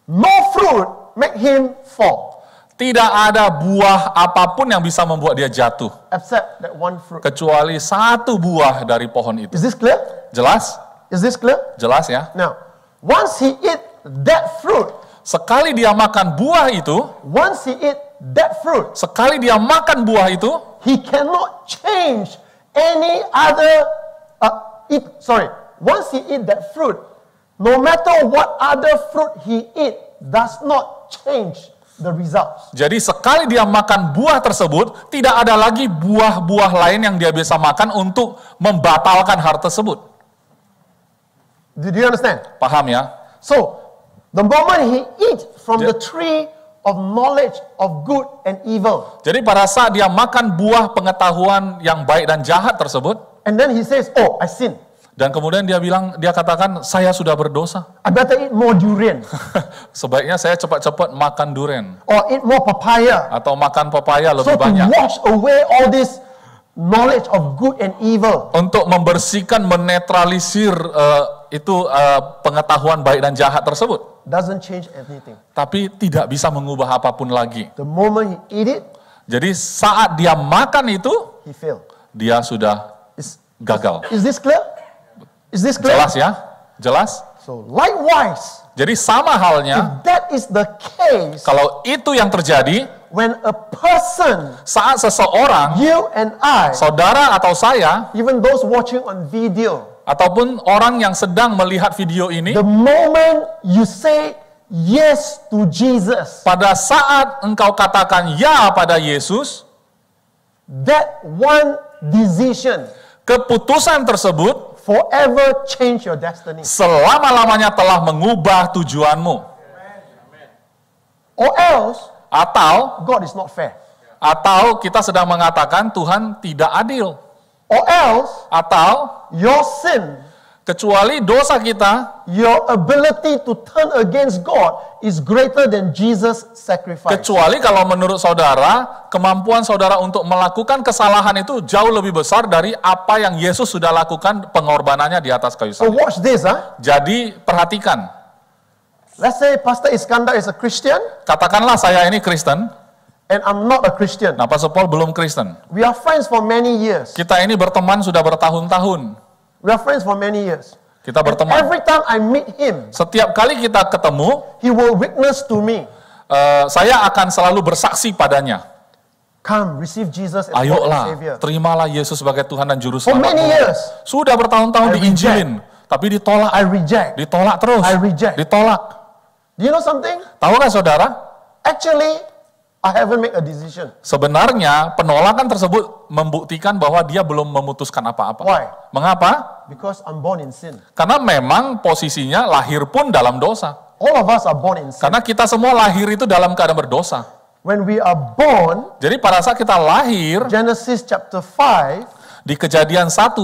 No fruit make him fall, Tidak ada buah apapun yang bisa membuat dia jatuh, except that one fruit. kecuali satu buah dari pohon itu. Is this clear? Jelas? Is this clear? Jelas ya? Now, once he eat that fruit, Sekali dia makan buah itu, once he eat that fruit, sekali dia makan buah itu, he cannot change any other, once he eat that fruit, no matter what other fruit he eat, does not change the results. jadi sekali dia makan buah tersebut, tidak ada lagi buah-buah lain yang dia bisa makan untuk membatalkan hal tersebut. Do you understand? Paham ya? So, the moment he eats from the tree of knowledge of good and evil, Jadi pada saat dia makan buah pengetahuan yang baik dan jahat tersebut, and then he says, oh, I sin. dan kemudian dia katakan, saya sudah berdosa. I better eat more durian, Sebaiknya saya cepat-cepat makan durian. or eat more papaya. Atau makan pepaya So lebih to banyak. wash away all this knowledge of good and evil, Untuk membersihkan, menetralisir pengetahuan baik dan jahat tersebut. doesn't change anything. Tapi tidak bisa mengubah apapun lagi. The moment he eat it, Jadi saat dia makan itu, he failed. dia sudah gagal. Is this clear? Is this clear? Jelas ya? Jelas? So likewise, Jadi sama halnya, if that is the case, kalau itu yang terjadi, when a person, saat seseorang, you and I, saudara atau saya, even those watching on video, ataupun orang yang sedang melihat video ini, the moment you say yes to Jesus, pada saat engkau katakan ya pada Yesus, that one decision keputusan tersebut forever change your destiny. selama-lamanya telah mengubah tujuanmu. Or else, Atau God is not fair. kita sedang mengatakan Tuhan tidak adil. Or else, Atau your sin, kecuali dosa kita, your ability to turn against God is greater than Jesus' sacrifice. kecuali kalau menurut saudara, kemampuan saudara untuk melakukan kesalahan itu jauh lebih besar dari apa yang Yesus sudah lakukan pengorbanannya di atas kayu So salib. watch this, Jadi perhatikan, Let's say Pastor Iskandar is a Christian katakanlah saya ini Kristen, and I'm not a Christian. nah Pastor Paul belum Kristen. We are friends for many years. Kita ini berteman sudah bertahun-tahun. We are friends for many years. Kita And berteman. every time I meet him, Setiap kali kita ketemu, he will witness to me. saya akan selalu bersaksi padanya. Come, receive Jesus as Lord and Ayolah, Savior. terimalah Yesus sebagai Tuhan dan Juru For many Selamatmu. years, Sudah bertahun-tahun I diinjilin, tapi ditolak, I reject. ditolak terus, I reject. ditolak. Do you know something? Tahu kan saudara? Actually, I haven't made a decision. Sebenarnya penolakan tersebut membuktikan bahwa dia belum memutuskan apa-apa. Why? Mengapa? Because I'm born in sin. Karena memang posisinya lahir pun dalam dosa. All of us are born in sin. Karena kita semua lahir itu dalam keadaan berdosa. When we are born, Jadi pada saat kita lahir, Genesis chapter 5, di Kejadian 1,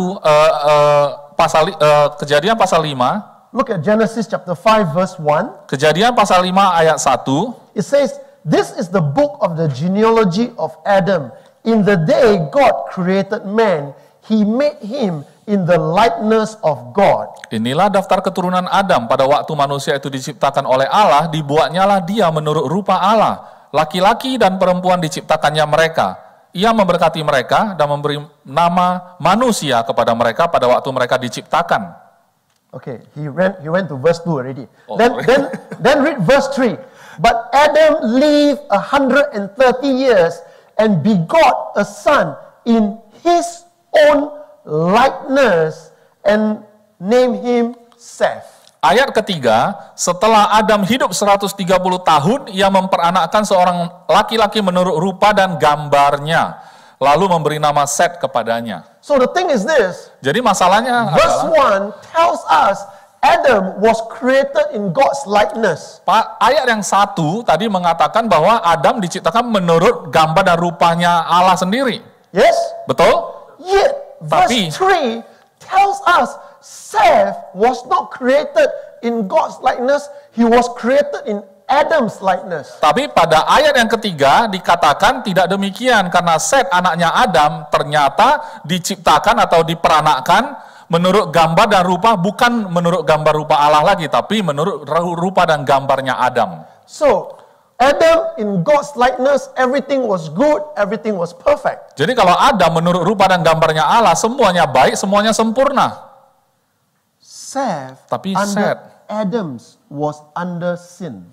Kejadian pasal 5, look at Genesis chapter 5 verse 1. Kejadian pasal 5 ayat 1, It says, this is the book of the genealogy of Adam. In the day God created man, he made him in the likeness of God. inilah daftar keturunan Adam. Pada waktu manusia itu diciptakan oleh Allah, dibuatnyalah dia menurut rupa Allah. Laki-laki dan perempuan diciptakannya mereka. Ia memberkati mereka dan memberi nama manusia kepada mereka pada waktu mereka diciptakan. Okay, he went to verse 2 already. Oh, Then read verse 3. But Adam lived 130 years and begot a son in his own likeness and named him Seth. Ayat ketiga, setelah Adam hidup 130 tahun, ia memperanakkan seorang laki-laki menurut rupa dan gambarnya, lalu memberi nama Set kepadanya. So the thing is this, Jadi masalahnya verse adalah, 1 tells us Adam was created in God's likeness. ayat yang 1 tadi mengatakan bahwa Adam diciptakan menurut gambar dan rupanya Allah sendiri. Yes? Betul? Yet, Tapi- verse 3 tells us Seth was not created in God's likeness, he was created in Adam's likeness. Tapi pada ayat yang ketiga dikatakan tidak demikian, karena Set anaknya Adam ternyata diciptakan atau diperanakkan menurut gambar dan rupa, bukan menurut gambar rupa Allah lagi, tapi menurut rupa dan gambarnya Adam. So, Adam in God's likeness, everything was good, everything was perfect. Jadi kalau Adam menurut rupa dan gambarnya Allah, semuanya baik, semuanya sempurna. Seth, Tapi under Seth, Adam's was under sin.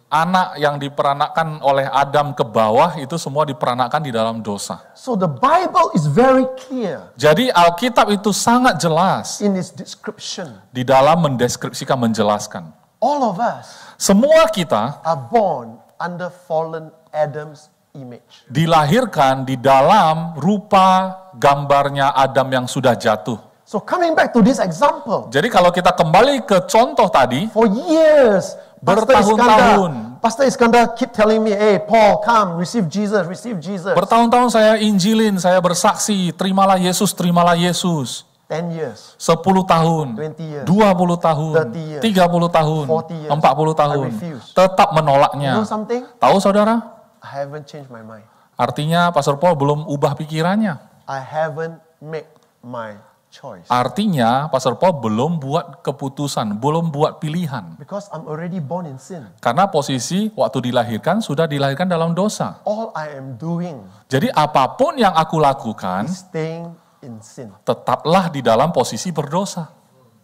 anak yang diperanakkan oleh Adam ke bawah itu semua diperanakkan di dalam dosa. So the Bible is very clear Jadi Alkitab itu sangat jelas in its description. di dalam mendeskripsikan, menjelaskan. All of us Semua kita are born under fallen Adam's image. dilahirkan di dalam rupa gambarnya Adam yang sudah jatuh. So coming back to this example, Jadi kalau kita kembali ke contoh tadi, for years, Bertahun-tahun. Pastor Iskandar keep telling me, hey Paul, come, receive Jesus, receive Jesus. bertahun-tahun saya injilin, saya bersaksi, terimalah Yesus, terimalah Yesus. 10 years, 10 tahun, 20 years, 20 tahun, 30 years, 30 tahun, 40 years. 40 tahun. I refuse. Tetap you menolaknya. know something? Tahu saudara? I haven't changed my mind. Artinya Pastor Paul belum ubah pikirannya. I haven't made my choice. Artinya Pastor Paul belum buat keputusan, belum buat pilihan. Because I'm already born in sin. Karena posisi waktu dilahirkan sudah dilahirkan dalam dosa. All I am doing Jadi apapun yang aku lakukan, is staying in sin. tetaplah di dalam posisi berdosa.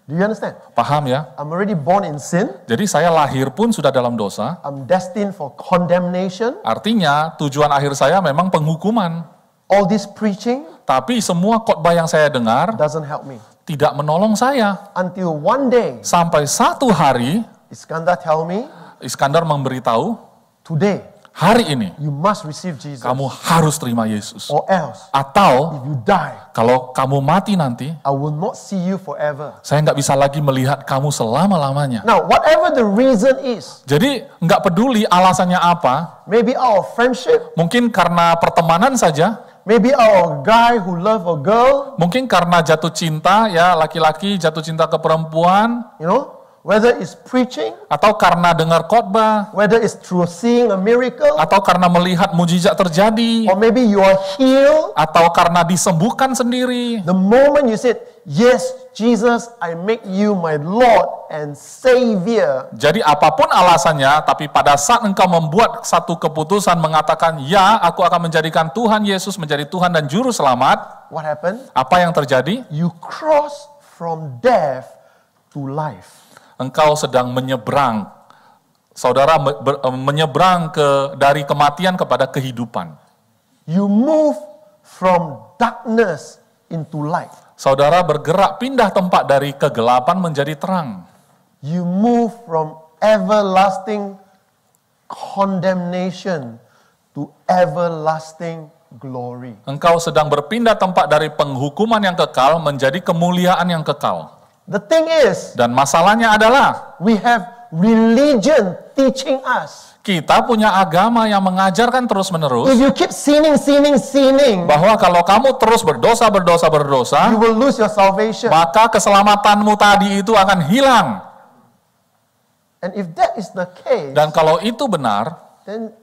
Do you understand? Paham ya? I'm already born in sin. Jadi saya lahir pun sudah dalam dosa. I'm destined for condemnation. Artinya tujuan akhir saya memang penghukuman. All this preaching Tapi semua khotbah yang saya dengar doesn't help me. tidak menolong saya. Until one day, Sampai satu hari, Iskandar tell me, Iskandar memberitahu, today, hari ini you must receive Jesus. kamu harus terima Yesus. Or else, Atau if you die, kalau kamu mati nanti, I will not see you forever. saya nggak bisa lagi melihat kamu selama-lamanya. Now, whatever the reason is, Jadi nggak peduli alasannya apa, maybe our friendship, mungkin karena pertemanan saja, maybe our guy who love a girl, mungkin karena jatuh cinta, ya laki-laki jatuh cinta ke perempuan, you know, whether it's preaching, atau karena dengar khotbah, whether it's through seeing a miracle, atau karena melihat mujizat terjadi, or maybe you are healed. atau karena disembuhkan sendiri. The moment you said, yes, Jesus, I make you my Lord and Savior, Jadi apapun alasannya, tapi pada saat engkau membuat satu keputusan mengatakan, ya aku akan menjadikan Tuhan Yesus menjadi Tuhan dan Juru Selamat, what happened? apa yang terjadi? You cross from death to life. Engkau sedang menyeberang. Saudara menyeberang dari kematian kepada kehidupan. You move from darkness into light. Saudara bergerak pindah tempat dari kegelapan menjadi terang. You move from everlasting condemnation to everlasting glory. Engkau sedang berpindah tempat dari penghukuman yang kekal menjadi kemuliaan yang kekal. The thing is, Dan masalahnya adalah we have religion teaching us. kita punya agama yang mengajarkan terus-menerus If you keep sinning, bahwa kalau kamu terus berdosa, you will lose your salvation. maka keselamatanmu tadi itu akan hilang. And if that is the case, Dan kalau itu benar, then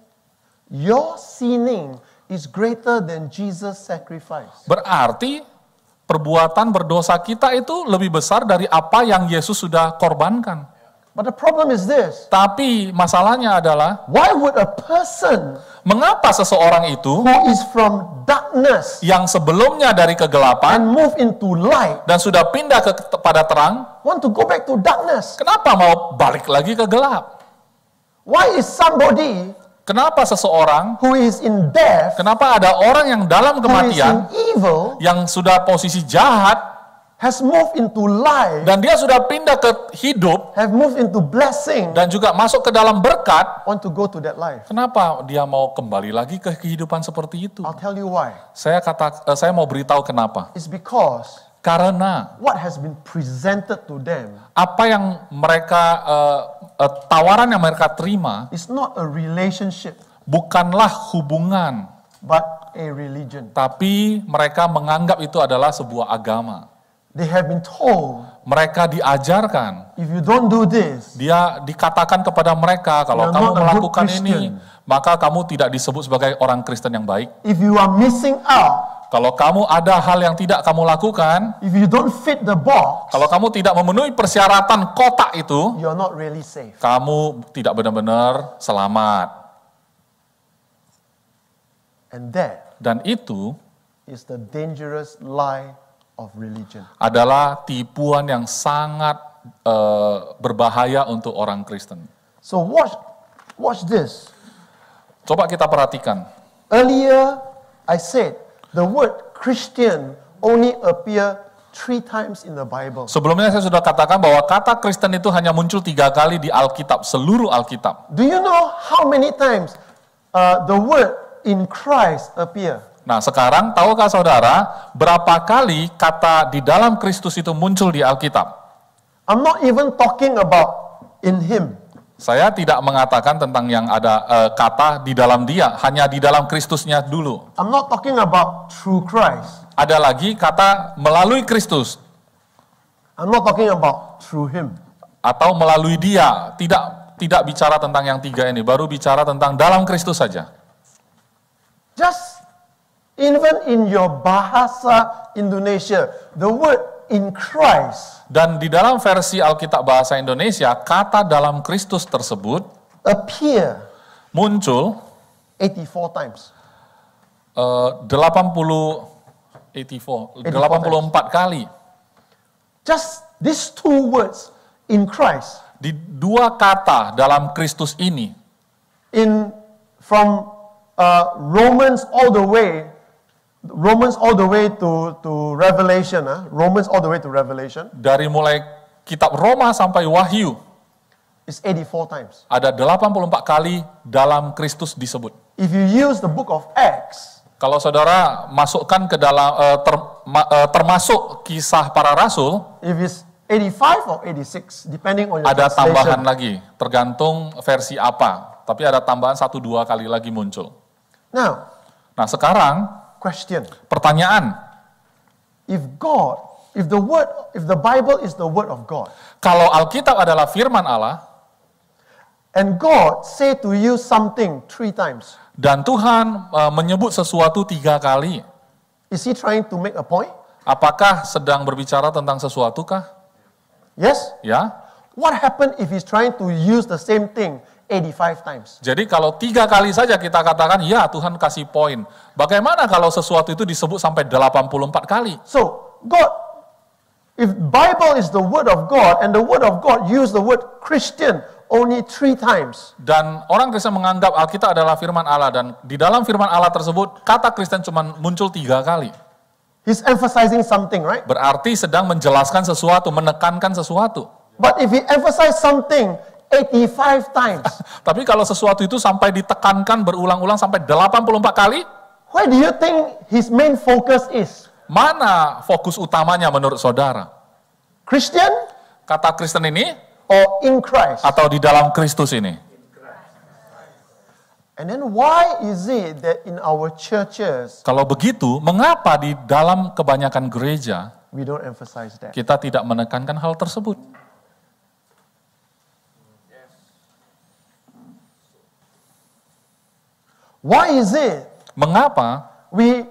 your sinning is greater than Jesus' sacrifice. berarti perbuatan berdosa kita itu lebih besar dari apa yang Yesus sudah korbankan. But the problem is this. Tapi masalahnya adalah, Why would a person mengapa seseorang itu who is from darkness yang sebelumnya dari kegelapan and move into light dan sudah pindah kepada terang, want to go back to darkness? kenapa mau balik lagi ke gelap? Why is somebody Kenapa seseorang, who is in death, kenapa ada orang yang dalam who is in kematian, evil, yang sudah posisi jahat, has moved into life, dan dia sudah pindah ke hidup, have moved into blessing, dan juga masuk ke dalam berkat, want to go to that life? kenapa dia mau kembali lagi ke kehidupan seperti itu? I'll tell you why. Saya mau beritahu kenapa. It's because Karena what has been presented to them apa yang mereka, tawaran yang mereka terima, is not a relationship, bukanlah hubungan, but a religion. tapi mereka menganggap itu adalah sebuah agama. They have been told, Mereka diajarkan, if you don't do this, dia dikatakan kepada mereka, kalau You're kamu not a good melakukan ini, Christian. maka kamu tidak disebut sebagai orang Kristen yang baik. if you are missing out, Kalau kamu ada hal yang tidak kamu lakukan, if you don't fit the box, kalau kamu tidak memenuhi persyaratan kotak itu, you're not really safe. kamu tidak benar-benar selamat. And that Dan itu is the dangerous lie of religion. adalah tipuan yang sangat berbahaya untuk orang Kristen. So watch this. Coba kita perhatikan. Earlier, I said the word Christian only appear 3 times in the Bible. Sebelumnya saya sudah katakan bahwa kata Kristen itu hanya muncul 3 kali di Alkitab, seluruh Alkitab. Do you know how many times the word in Christ appear? Nah, sekarang tahukah saudara berapa kali kata di dalam Kristus itu muncul di Alkitab? I'm not even talking about in Him. Saya tidak mengatakan tentang yang ada kata di dalam dia, hanya di dalam Kristusnya dulu. I'm not talking about through Christ. Ada lagi kata melalui Kristus I'm not talking about through Him. atau melalui dia. Tidak bicara tentang yang 3 ini, baru bicara tentang dalam Kristus saja. Just even in your bahasa Indonesia, the word in Christ Dan di dalam versi Alkitab bahasa Indonesia, kata dalam Kristus tersebut appear muncul 84 times. 84 kali. Just these 2 words in Christ. Di 2 kata dalam Kristus ini, From Romans all the way to Revelation. Romans all the way to Revelation dari mulai kitab Roma sampai Wahyu, is 84 times. ada 84 kali dalam Kristus disebut. If you use the book of Acts, Kalau saudara masukkan ke dalam termasuk kisah para rasul, if it's 85 or 86, depending on your ada tambahan translation. lagi, tergantung versi apa. Tapi ada tambahan 1-2 kali lagi muncul. Now, Nah sekarang question: pertanyaan, if the Bible is the word of God, kalau Alkitab adalah firman Allah, and God say to you something 3 times, dan Tuhan menyebut sesuatu 3 kali, is He trying to make a point? apakah sedang berbicara tentang sesuatu kah? Yes. Ya. What happened if He's trying to use the same thing 85 times? Jadi kalau 3 kali saja kita katakan, ya Tuhan kasih poin. Bagaimana kalau sesuatu itu disebut sampai 84 kali? So, if Bible is the word of God, and the word of God use the word Christian only 3 times, Dan orang Kristen menganggap Alkitab adalah firman Allah, dan di dalam firman Allah tersebut, kata Kristen cuma muncul 3 kali. He's emphasizing something, right? Berarti sedang menjelaskan sesuatu, menekankan sesuatu. But if he emphasize something 85 times, Tapi kalau sesuatu itu sampai ditekankan berulang-ulang sampai 84 kali, where do you think his main focus is? mana fokus utamanya menurut saudara? Christian Kata Kristen ini or in Christ? atau di dalam Kristus ini? And then why is it that in our churches Kalau begitu, mengapa di dalam kebanyakan gereja we don't emphasize that? kita tidak menekankan hal tersebut? Why is it Mengapa we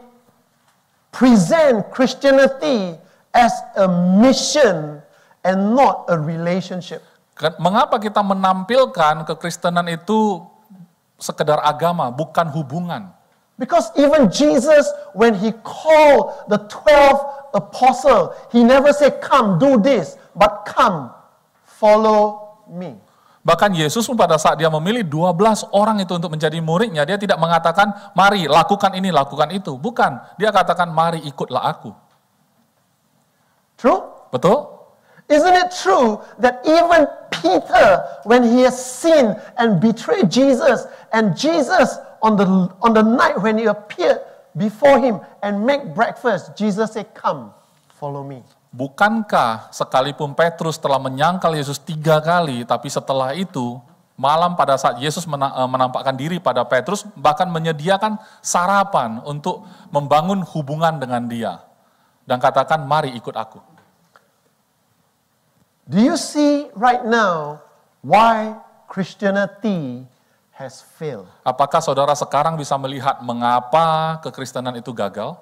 present Christianity as a mission and not a relationship? Mengapa kita menampilkan kekristenan itu sekedar agama, bukan hubungan? Because even Jesus, when he called the 12 apostles, he never said, "Come, do this," but "Come, follow me." Bahkan Yesus pun pada saat dia memilih 12 orang itu untuk menjadi muridnya, dia tidak mengatakan, mari lakukan ini, lakukan itu. Bukan, dia katakan, mari ikutlah aku. True? Betul? Isn't it true that even Peter, when he has sinned and betrayed Jesus, and Jesus on the night when he appeared before him and make breakfast, Jesus said, "Come, follow me." Bukankah sekalipun Petrus telah menyangkal Yesus 3 kali, tapi setelah itu, malam pada saat Yesus menampakkan diri pada Petrus, bahkan menyediakan sarapan untuk membangun hubungan dengan dia. Dan katakan, mari ikut aku. Do you see right now why Christianity has failed? Apakah saudara sekarang bisa melihat mengapa kekristenan itu gagal?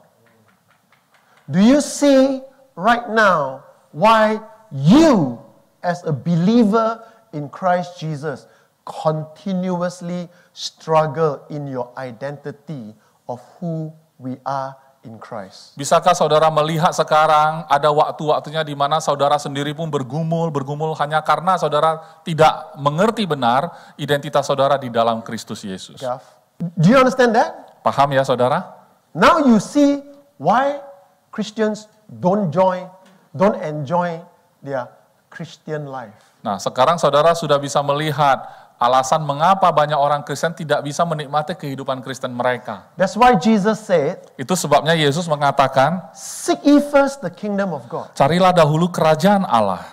Do you see right now why you as a believer in Christ Jesus continuously struggle in your identity of who we are in Christ. Bisakah saudara melihat sekarang ada waktu-waktunya di mana saudara sendiri pun bergumul hanya karena saudara tidak mengerti benar identitas saudara di dalam Kristus Yesus. Gav, do you understand that? Paham ya saudara? Now you see why Christians don't enjoy their Christian life. Nah, sekarang saudara sudah bisa melihat alasan mengapa banyak orang Kristen tidak bisa menikmati kehidupan Kristen mereka. That's why Jesus said, Itu sebabnya Yesus mengatakan, seek ye first the kingdom of God. carilah dahulu kerajaan Allah.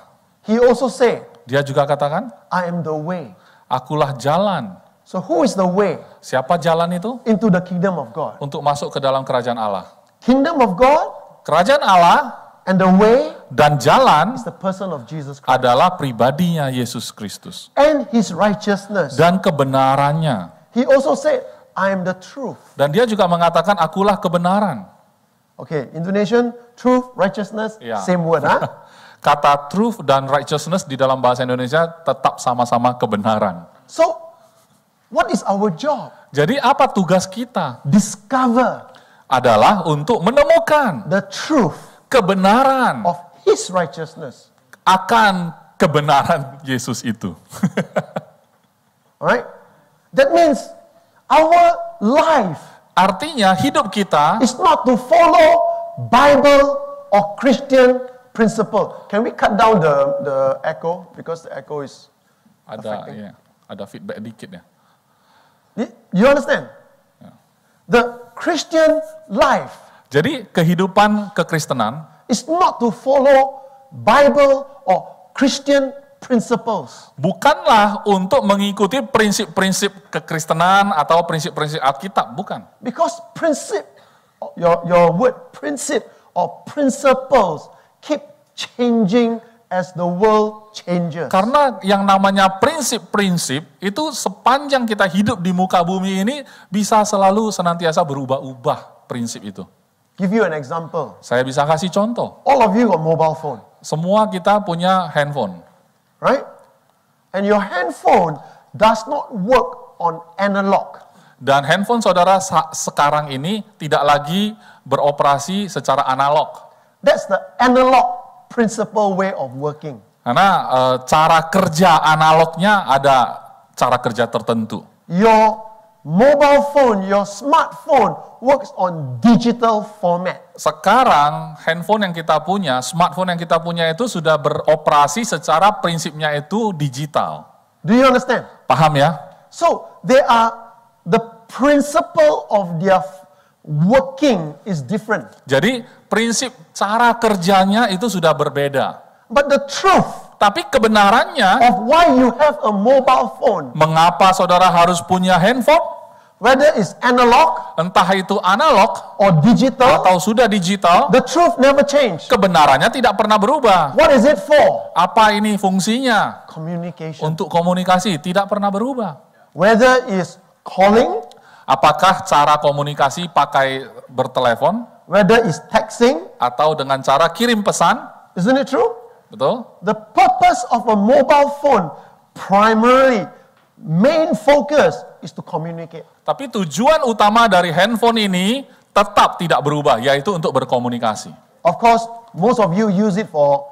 He also said, Dia juga katakan, I am the way. akulah jalan. So who is the way Siapa jalan itu? into the kingdom of God? Untuk masuk ke dalam kerajaan Allah. Kingdom of God Kerajaan Allah and the way dan jalan is the person of Jesus Christ adalah pribadinya Yesus Kristus. and his righteousness. Dan kebenarannya. He also said, I am the truth. Dan dia juga mengatakan, akulah kebenaran. Okay, Indonesian, truth, righteousness, Ya. same word, huh? Kata truth dan righteousness di dalam bahasa Indonesia tetap sama-sama kebenaran. So, what is our job? Jadi apa tugas kita? Discover Adalah untuk menemukan the truth kebenaran of his righteousness. akan kebenaran Yesus itu. Alright? That means our life Artinya hidup kita is not to follow Bible or Christian principle. Can we cut down the echo? Because the echo is ada feedback dikit ya. You understand? The Christian life Jadi kehidupan kekristenan is not to follow Bible or Christian principles. bukanlah untuk mengikuti prinsip-prinsip kekristenan atau prinsip-prinsip Alkitab, bukan. Because your word principle or principles keep changing as the world changes. Karena yang namanya prinsip-prinsip itu sepanjang kita hidup di muka bumi ini bisa selalu senantiasa berubah-ubah prinsip itu. Give you an example. Saya bisa kasih contoh. All of you got mobile phone, Semua kita punya handphone. right? And your handphone does not work on analog. Dan handphone saudara sekarang ini tidak lagi beroperasi secara analog. That's the analog principle way of working. Karena cara kerja analognya ada cara kerja tertentu. Your mobile phone, your smartphone works on digital format. Sekarang handphone yang kita punya, smartphone yang kita punya itu sudah beroperasi secara prinsipnya itu digital. Do you understand? Paham ya? So they are the principle of their working is different. Jadi prinsip cara kerjanya itu sudah berbeda. But the truth Tapi kebenarannya, of why you have a mobile phone, mengapa saudara harus punya handphone? whether it's analog Entah itu analog or digital, atau sudah digital, the truth never change. kebenarannya tidak pernah berubah. What is it for? Apa ini fungsinya? Communication. Untuk komunikasi, tidak pernah berubah. Whether it's calling, Apakah cara komunikasi pakai bertelepon whether it's texting, atau dengan cara kirim pesan? isn't it true? Betul? The purpose of a mobile phone, primarily, main focus is to communicate. Tapi tujuan utama dari handphone ini tetap tidak berubah, yaitu untuk berkomunikasi. Of course, most of you use it for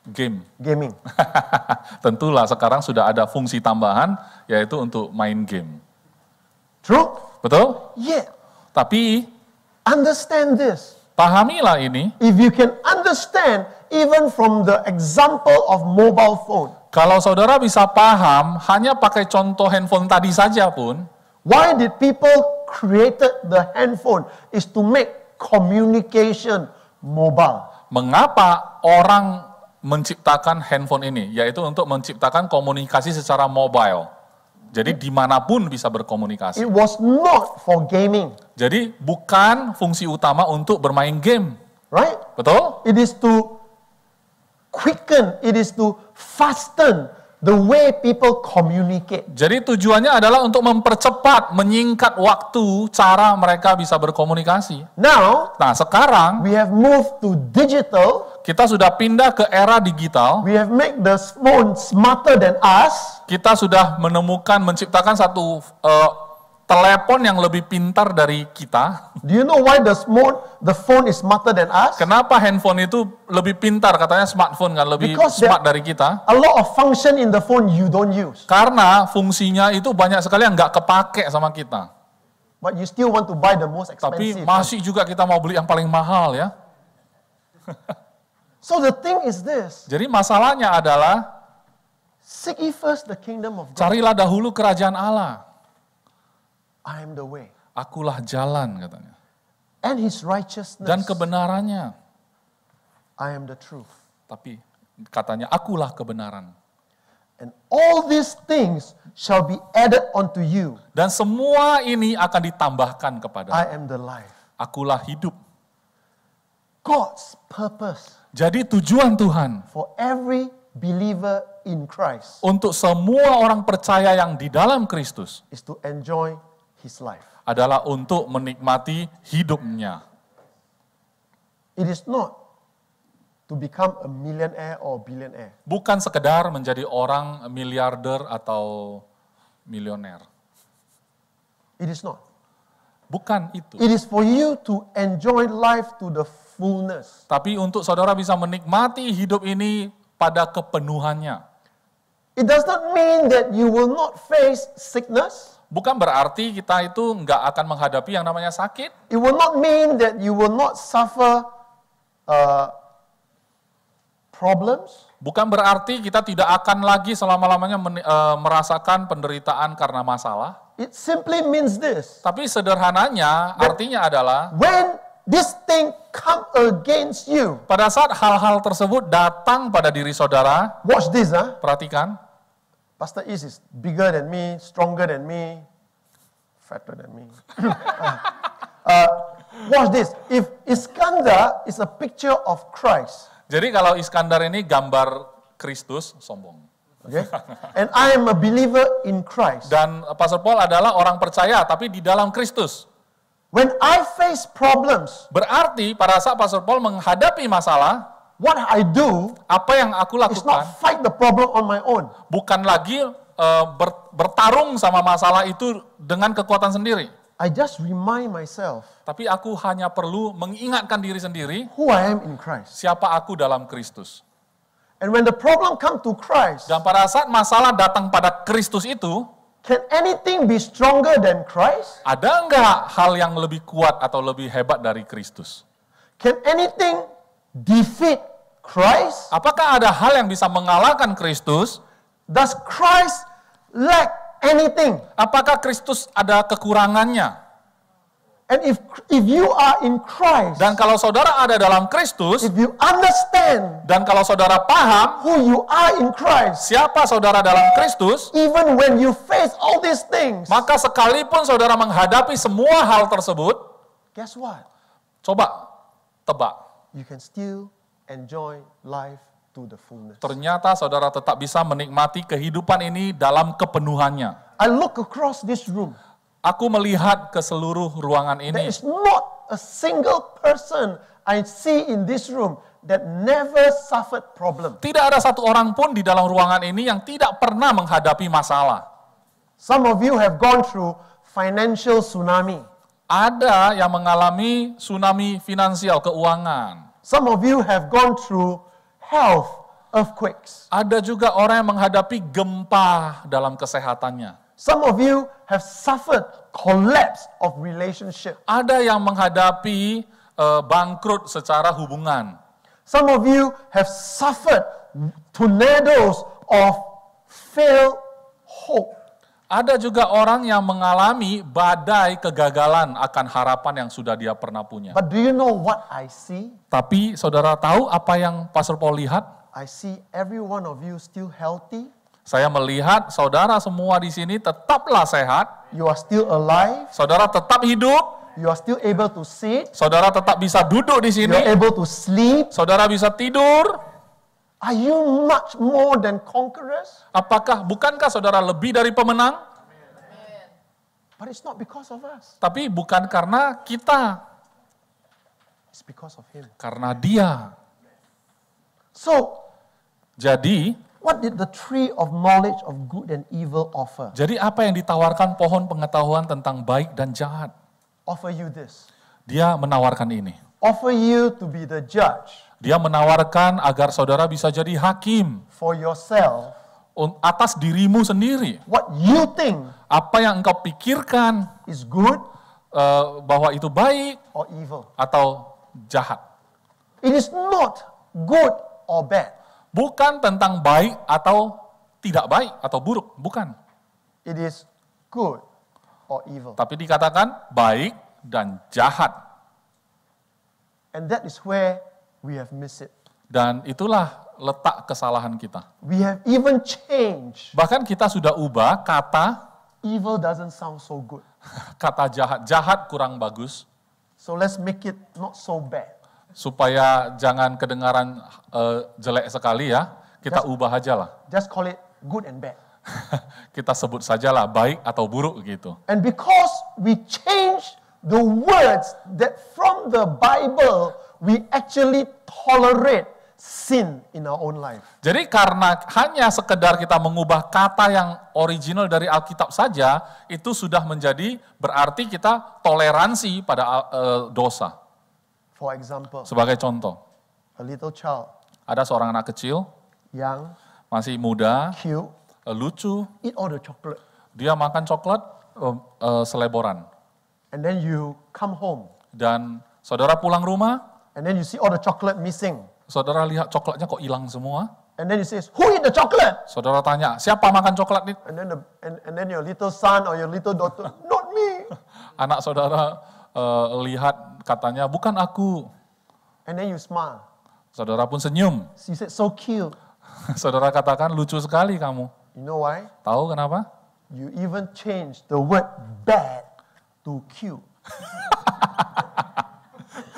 Game. gaming. Tentulah sekarang sudah ada fungsi tambahan, yaitu untuk main game. True? Betul? Yeah. Tapi Understand this. pahamilah ini, If you can understand, even from the example of mobile phone, kalau saudara bisa paham, hanya pakai contoh handphone tadi saja pun, why did people created the handphone is to make communication mobile. mengapa orang menciptakan handphone ini? Yaitu untuk menciptakan komunikasi secara mobile. Jadi dimanapun bisa berkomunikasi. It was not for gaming, Jadi bukan fungsi utama untuk bermain game. right? Betul? It is to quicken, it is to fasten the way people communicate. Jadi tujuannya adalah untuk mempercepat, menyingkat waktu cara mereka bisa berkomunikasi. Now, Nah sekarang we have moved to digital. kita sudah pindah ke era digital. We have made the phone smarter than us. Kita sudah menemukan, menciptakan satu telepon yang lebih pintar dari kita. Do you know why the phone is smarter than us? Kenapa handphone itu lebih pintar? Katanya smartphone kan, lebih Because smart dari kita. A lot of function in the phone you don't use. Karena fungsinya itu banyak sekali yang nggak kepake sama kita. But you still want to buy the most Tapi expensive. masih juga kita mau beli yang paling mahal ya. So the thing is this. Jadi masalahnya adalah, Seek ye first the kingdom of God. carilah dahulu kerajaan Allah. I am the way. Akulah jalan katanya. And his righteousness. Dan kebenarannya. I am the truth. Tapi katanya akulah kebenaran. And all these things shall be added unto you. Dan semua ini akan ditambahkan kepada. I am the life. Akulah hidup. God's purpose Jadi tujuan Tuhan for every believer in Christ untuk semua orang percaya yang di dalam Kristus is to enjoy his life. adalah untuk menikmati hidupnya. It is not to become a millionaire or billionaire. Bukan sekedar menjadi orang miliarder atau milioner. It is not. Bukan itu. It is for you to enjoy life to the fullness. Tapi untuk saudara bisa menikmati hidup ini pada kepenuhannya. It does not mean that you will not face sickness. Bukan berarti kita itu nggak akan menghadapi yang namanya sakit. It will not mean that you will not suffer problems. Bukan berarti kita tidak akan lagi selama-lamanya merasakan penderitaan karena masalah. It simply means this. Tapi sederhananya artinya adalah When this thing come against you, pada saat hal-hal tersebut datang pada diri saudara, watch this, perhatikan, Pastor Is is bigger than me, stronger than me, fatter than me. Watch this. If Iskandar is a picture of Christ, jadi kalau Iskandar ini gambar Kristus, sombong. okay, and I am a believer in Christ, Dan Pastor Paul adalah orang percaya tapi di dalam Kristus. when I face problems, Berarti pada saat Pastor Paul menghadapi masalah, what I do apa yang aku is not lakukan fight the problem on my own. bukan lagi bertarung sama masalah itu dengan kekuatan sendiri. I just remind myself Tapi aku hanya perlu mengingatkan diri sendiri, who I am in Christ. siapa aku dalam Kristus. And when the problem come to Christ, Dan pada saat masalah datang pada Kristus itu, can anything be stronger than Christ? ada enggak hal yang lebih kuat atau lebih hebat dari Kristus? Can anything defeat Christ? Apakah ada hal yang bisa mengalahkan Kristus? Does Christ lack anything? Apakah Kristus ada kekurangannya? And if you are in Christ, Dan kalau saudara ada dalam Kristus, if you understand dan kalau saudara paham who you are in Christ, siapa saudara dalam Kristus, even when you face all these things, maka sekalipun saudara menghadapi semua hal tersebut, guess what? coba tebak, You can still enjoy life to the fullness. ternyata saudara tetap bisa menikmati kehidupan ini dalam kepenuhannya. I look across this room. Aku melihat ke seluruh ruangan There ini. is not a single person I see in this room that never suffered problem. Tidak ada satu orang pun di dalam ruangan ini yang tidak pernah menghadapi masalah. Some of you have gone through financial tsunami. Ada yang mengalami tsunami finansial keuangan. Some of you have gone through health earthquakes. Ada juga orang yang menghadapi gempa dalam kesehatannya. Some of you have suffered collapse of relationship. Ada yang menghadapi bangkrut secara hubungan. Some of you have suffered tornadoes of failed hope. Ada juga orang yang mengalami badai kegagalan akan harapan yang sudah dia pernah punya. But do you know what I see? Tapi saudara tahu apa yang Pastor Paul lihat? I see every one of you still healthy. Saya melihat saudara semua di sini tetaplah sehat. You are still alive. Saudara tetap hidup. You are still able to sit. Saudara tetap bisa duduk di You sini. are able to sleep. Saudara bisa tidur. Are you much more than conquerors? Bukankah saudara lebih dari pemenang? But it's not because of us. Tapi bukan karena kita, It's because of Him. karena Dia. So, Jadi, What did the tree of knowledge of good and evil offer? Jadi apa yang ditawarkan pohon pengetahuan tentang baik dan jahat? Offer you this. Dia menawarkan ini. Offer you to be the judge Dia menawarkan agar saudara bisa jadi hakim for yourself. atas dirimu sendiri. What you think Apa yang engkau pikirkan is good bahwa itu baik or evil. atau jahat. It is not good or bad. Bukan tentang baik atau tidak baik atau buruk, bukan. It is good or evil. Tapi dikatakan baik dan jahat. And that is where we have missed it. Dan itulah letak kesalahan kita. We have even changed. Bahkan kita sudah ubah kata Evil doesn't sound so good. kata jahat. Jahat kurang bagus. So let's make it not so bad. Supaya jangan kedengaran jelek sekali ya. Kita ubah aja lah. Just call it good and bad. Kita sebut sajalah baik atau buruk gitu. And because we change the words that from the Bible, we actually tolerate sin in our own life. Jadi karena hanya sekedar kita mengubah kata yang original dari Alkitab saja, itu sudah menjadi berarti kita toleransi pada dosa. For example, Sebagai contoh, a little child, ada seorang anak kecil, young, masih muda, cute, lucu, eat all the chocolate. dia makan coklat seleboran. And then you come home, Dan saudara pulang rumah, and then you see all the chocolate missing. saudara lihat coklatnya kok hilang semua. And then you say, who eat the chocolate? Saudara tanya, siapa makan coklat ini? And then your little son or your little daughter, not me. Anak saudara lihat katanya, bukan aku. And then you smile. Saudara pun senyum. You said, so cute. Saudara katakan, lucu sekali kamu. You know why? Tahu kenapa? You even changed the word bad to cute.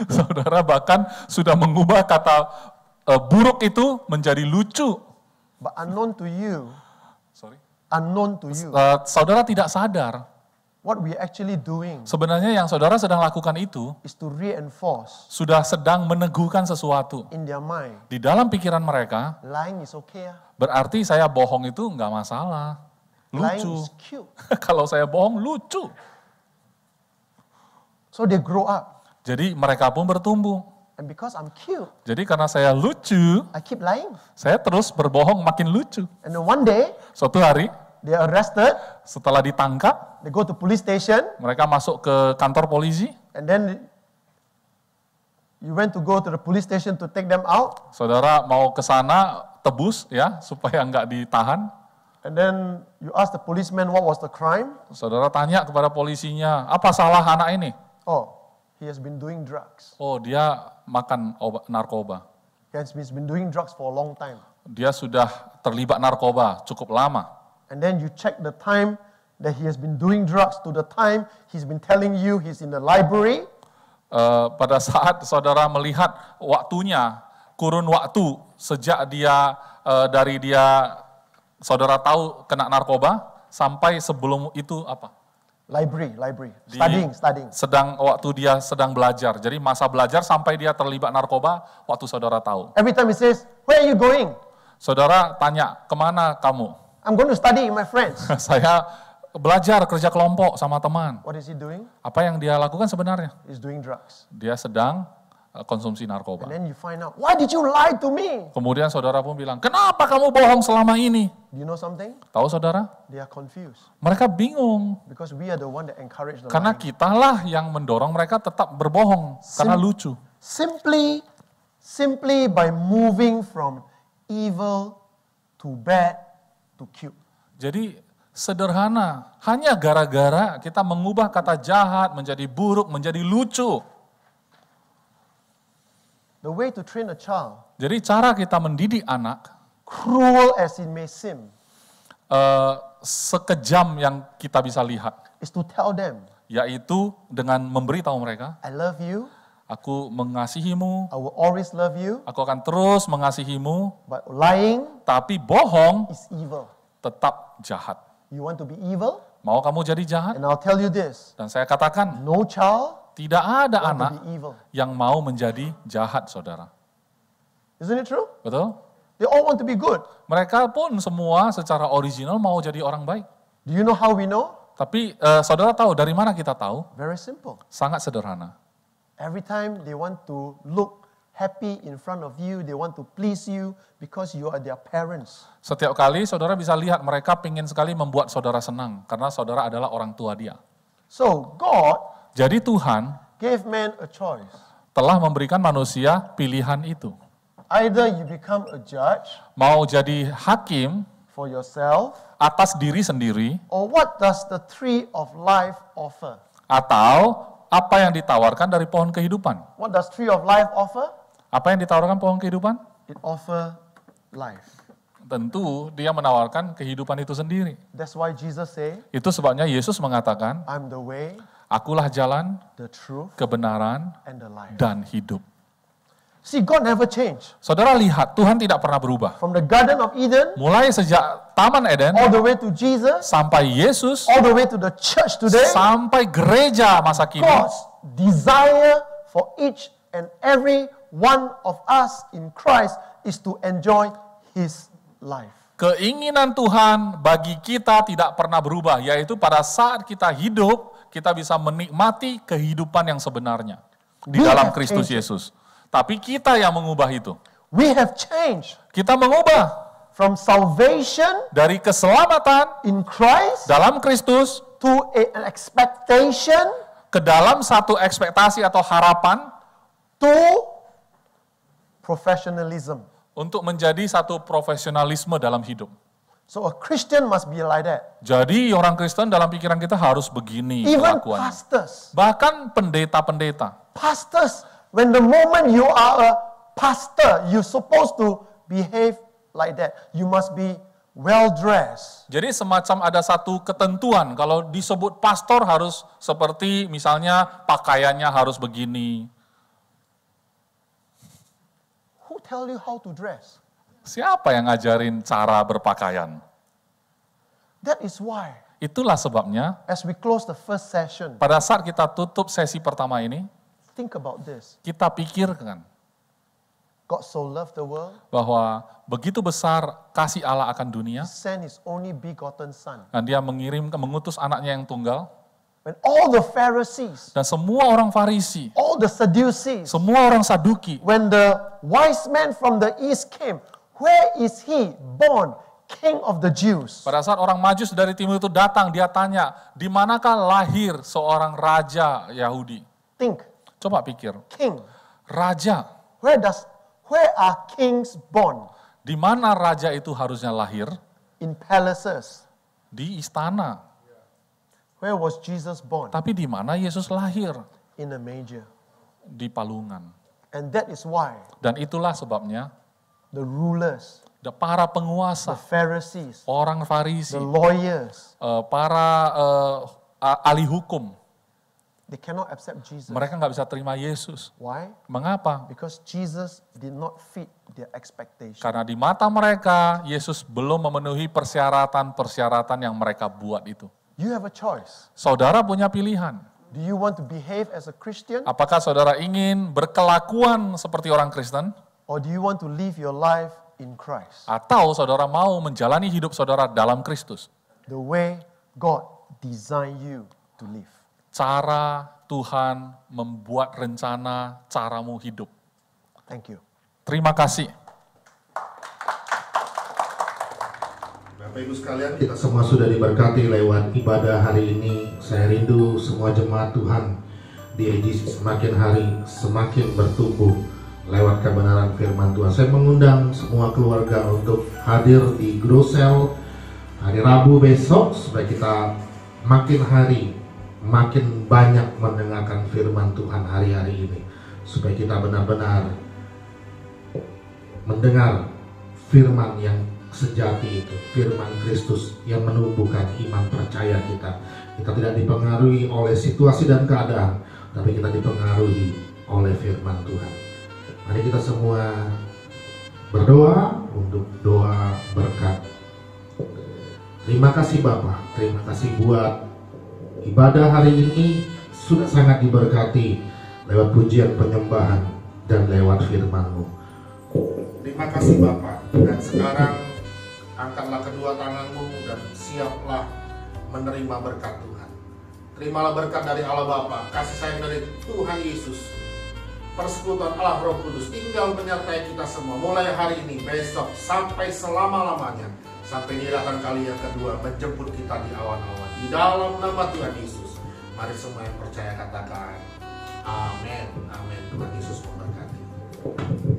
Saudara bahkan sudah mengubah kata buruk itu menjadi lucu. But unknown to you, Sorry. unknown to you, Saudara tidak sadar. what we actually doing Sebenarnya yang saudara sedang lakukan itu is to reinforce sudah sedang meneguhkan sesuatu. in their mind, Di dalam pikiran mereka, lying is okay. berarti saya bohong itu nggak masalah. Lying Lucu. is cute. Kalau saya bohong, lucu. So they grow up. Jadi mereka pun bertumbuh. And because I'm cute, Jadi karena saya lucu, I keep lying. saya terus berbohong makin lucu. And then one day, Suatu hari, they are arrested, setelah ditangkap, they go to police station, mereka masuk ke kantor polisi. and then you went to go to the police station to take them out, Saudara mau ke sana tebus ya supaya nggak ditahan. and then you ask the policeman what was the crime. Saudara tanya kepada polisinya, apa salah anak ini? Oh, he has been doing drugs. Oh, dia makan narkoba. He has been doing drugs for a long time. Dia sudah terlibat narkoba cukup lama. And then you check the time that he has been doing drugs to the time he's been telling you he's in the library. Pada saat saudara melihat waktunya, kurun waktu sejak dia saudara tahu kena narkoba sampai sebelum itu apa? Library. Studying. Waktu dia sedang belajar. Jadi masa belajar sampai dia terlibat narkoba waktu saudara tahu. Every time he says, where are you going? Saudara tanya, kemana kamu? I'm going to study with my friends. Saya belajar kerja kelompok sama teman. What is he doing? Apa yang dia lakukan sebenarnya? He's doing drugs. Dia sedang konsumsi narkoba. And then you find out, why did you lie to me? Kemudian saudara pun bilang, kenapa kamu bohong selama ini? Do you know something? Tahu saudara? They are confused Mereka bingung. because we are the one that encourage the Karena lying. kitalah yang mendorong mereka tetap berbohong. Karena lucu. Simply by moving from evil to bad to cute. Jadi sederhana. Hanya gara-gara kita mengubah kata jahat menjadi buruk, menjadi lucu. The way to train a child, Jadi cara kita mendidik anak, cruel as it may seem, sekejam yang kita bisa lihat, is to tell them, yaitu dengan memberitahu mereka, I love you, aku mengasihimu, I will always love you, aku akan terus mengasihimu, but lying tapi bohong is evil. tetap jahat. You want to be evil? Mau kamu jadi jahat? And I'll tell you this, Dan saya katakan, no child tidak ada want anak to be evil. yang mau menjadi jahat, saudara. Isn't it true? Betul? They all want to be good. Mereka pun semua secara original mau jadi orang baik. Do you know how we know? Tapi saudara tahu dari mana kita tahu? Very simple. Sangat sederhana. Every time they want to look happy in front of you, they want to please you because you are their parents. Setiap kali saudara bisa lihat mereka ingin sekali membuat saudara senang karena saudara adalah orang tua dia. So God Jadi Tuhan gave man a choice. telah memberikan manusia pilihan itu. Either you become a judge Mau jadi hakim for yourself, atas diri sendiri, or what does the tree of life offer? atau apa yang ditawarkan dari pohon kehidupan. What does tree of life offer? Apa yang ditawarkan pohon kehidupan? It offer life. Tentu dia menawarkan kehidupan itu sendiri. That's why Jesus say, Itu sebabnya Yesus mengatakan, I'm the way, akulah jalan, the truth, kebenaran, and the life. dan hidup. See, God never changed. Saudara lihat, Tuhan tidak pernah berubah. From the Garden of Eden, Mulai sejak Taman Eden, all the way to Jesus, sampai Yesus, all the way to the church today, sampai gereja masa kini, God's desire for each and every one of us in Christ is to enjoy His life. keinginan Tuhan bagi kita tidak pernah berubah, yaitu pada saat kita hidup, kita bisa menikmati kehidupan yang sebenarnya di We dalam have Kristus changed. Yesus. Tapi kita yang mengubah itu. We have changed Kita mengubah from salvation dari keselamatan in Christ dalam Kristus to an expectation ke dalam satu ekspektasi atau harapan to professionalism. untuk menjadi satu profesionalisme dalam hidup. So a Christian must be like that. Jadi orang Kristen dalam pikiran kita harus begini Even kelakuannya. pastors. Bahkan pendeta-pendeta. Pastors, when the moment you are a pastor, you're supposed to behave like that. You must be well-dressed. Jadi semacam ada satu ketentuan, kalau disebut pastor harus seperti misalnya pakaiannya harus begini. Who tell you how to dress? Siapa yang ngajarin cara berpakaian? That is why, Itulah sebabnya as we close the first session, pada saat kita tutup sesi pertama ini, think about this. kita pikirkan God so loved the world, bahwa begitu besar kasih Allah akan dunia, He sent His only begotten Son. dan dia mengutus anaknya yang tunggal, When all the Pharisees, dan semua orang Farisi, all the Sadducees, semua orang Saduki, when the wise man from the east came, where is He born, King of the Jews? pada saat orang Majus dari timur itu datang, dia tanya, di manakah lahir seorang raja Yahudi? Think, Coba pikir, king. raja, Where are kings born? di mana raja itu harusnya lahir? In palaces. Di istana. Where was Jesus born? Tapi di mana Yesus lahir? In a manger. Di palungan. And that is why Dan itulah sebabnya the rulers, para the penguasa, Pharisees, orang Farisi, the lawyers, para ahli hukum, they cannot accept Jesus. mereka nggak bisa terima Yesus. Why? Mengapa? Because Jesus did not fit their expectation. Karena di mata mereka, Yesus belum memenuhi persyaratan-persyaratan yang mereka buat itu. You have a choice. Saudara punya pilihan. Do you want to behave as a Christian, Apakah saudara ingin berkelakuan seperti orang Kristen? or do you want to live your life in Christ? Atau saudara mau menjalani hidup saudara dalam Kristus? The way God designed you to live. Cara Tuhan membuat rencana caramu hidup. Thank you. Terima kasih. Bapak Ibu sekalian, kita semua sudah diberkati lewat ibadah hari ini. Saya rindu semua jemaat Tuhan di AGC semakin hari semakin bertumbuh lewat kebenaran firman Tuhan. Saya mengundang semua keluarga untuk hadir di Grosel hari Rabu besok supaya kita makin hari makin banyak mendengarkan firman Tuhan hari-hari ini, supaya kita benar-benar mendengar firman yang sejati itu, firman Kristus yang menumbuhkan iman percaya kita. Kita tidak dipengaruhi oleh situasi dan keadaan, tapi kita dipengaruhi oleh firman Tuhan. Mari kita semua berdoa untuk doa berkat. Terima kasih Bapa, terima kasih buat ibadah hari ini sudah sangat diberkati lewat pujian penyembahan dan lewat firman-Mu. Terima kasih Bapak. Dan sekarang angkatlah kedua tanganmu dan siaplah menerima berkat Tuhan. Terimalah berkat dari Allah Bapa, kasih sayang dari Tuhan Yesus, persekutuan Allah Roh Kudus tinggal menyertai kita semua mulai hari ini, besok, sampai selama-lamanya, sampai di datang kali yang kedua menjemput kita di awan-awan. Di dalam nama Tuhan Yesus, mari semua yang percaya katakan amin. Amin. Tuhan Yesus memberkati.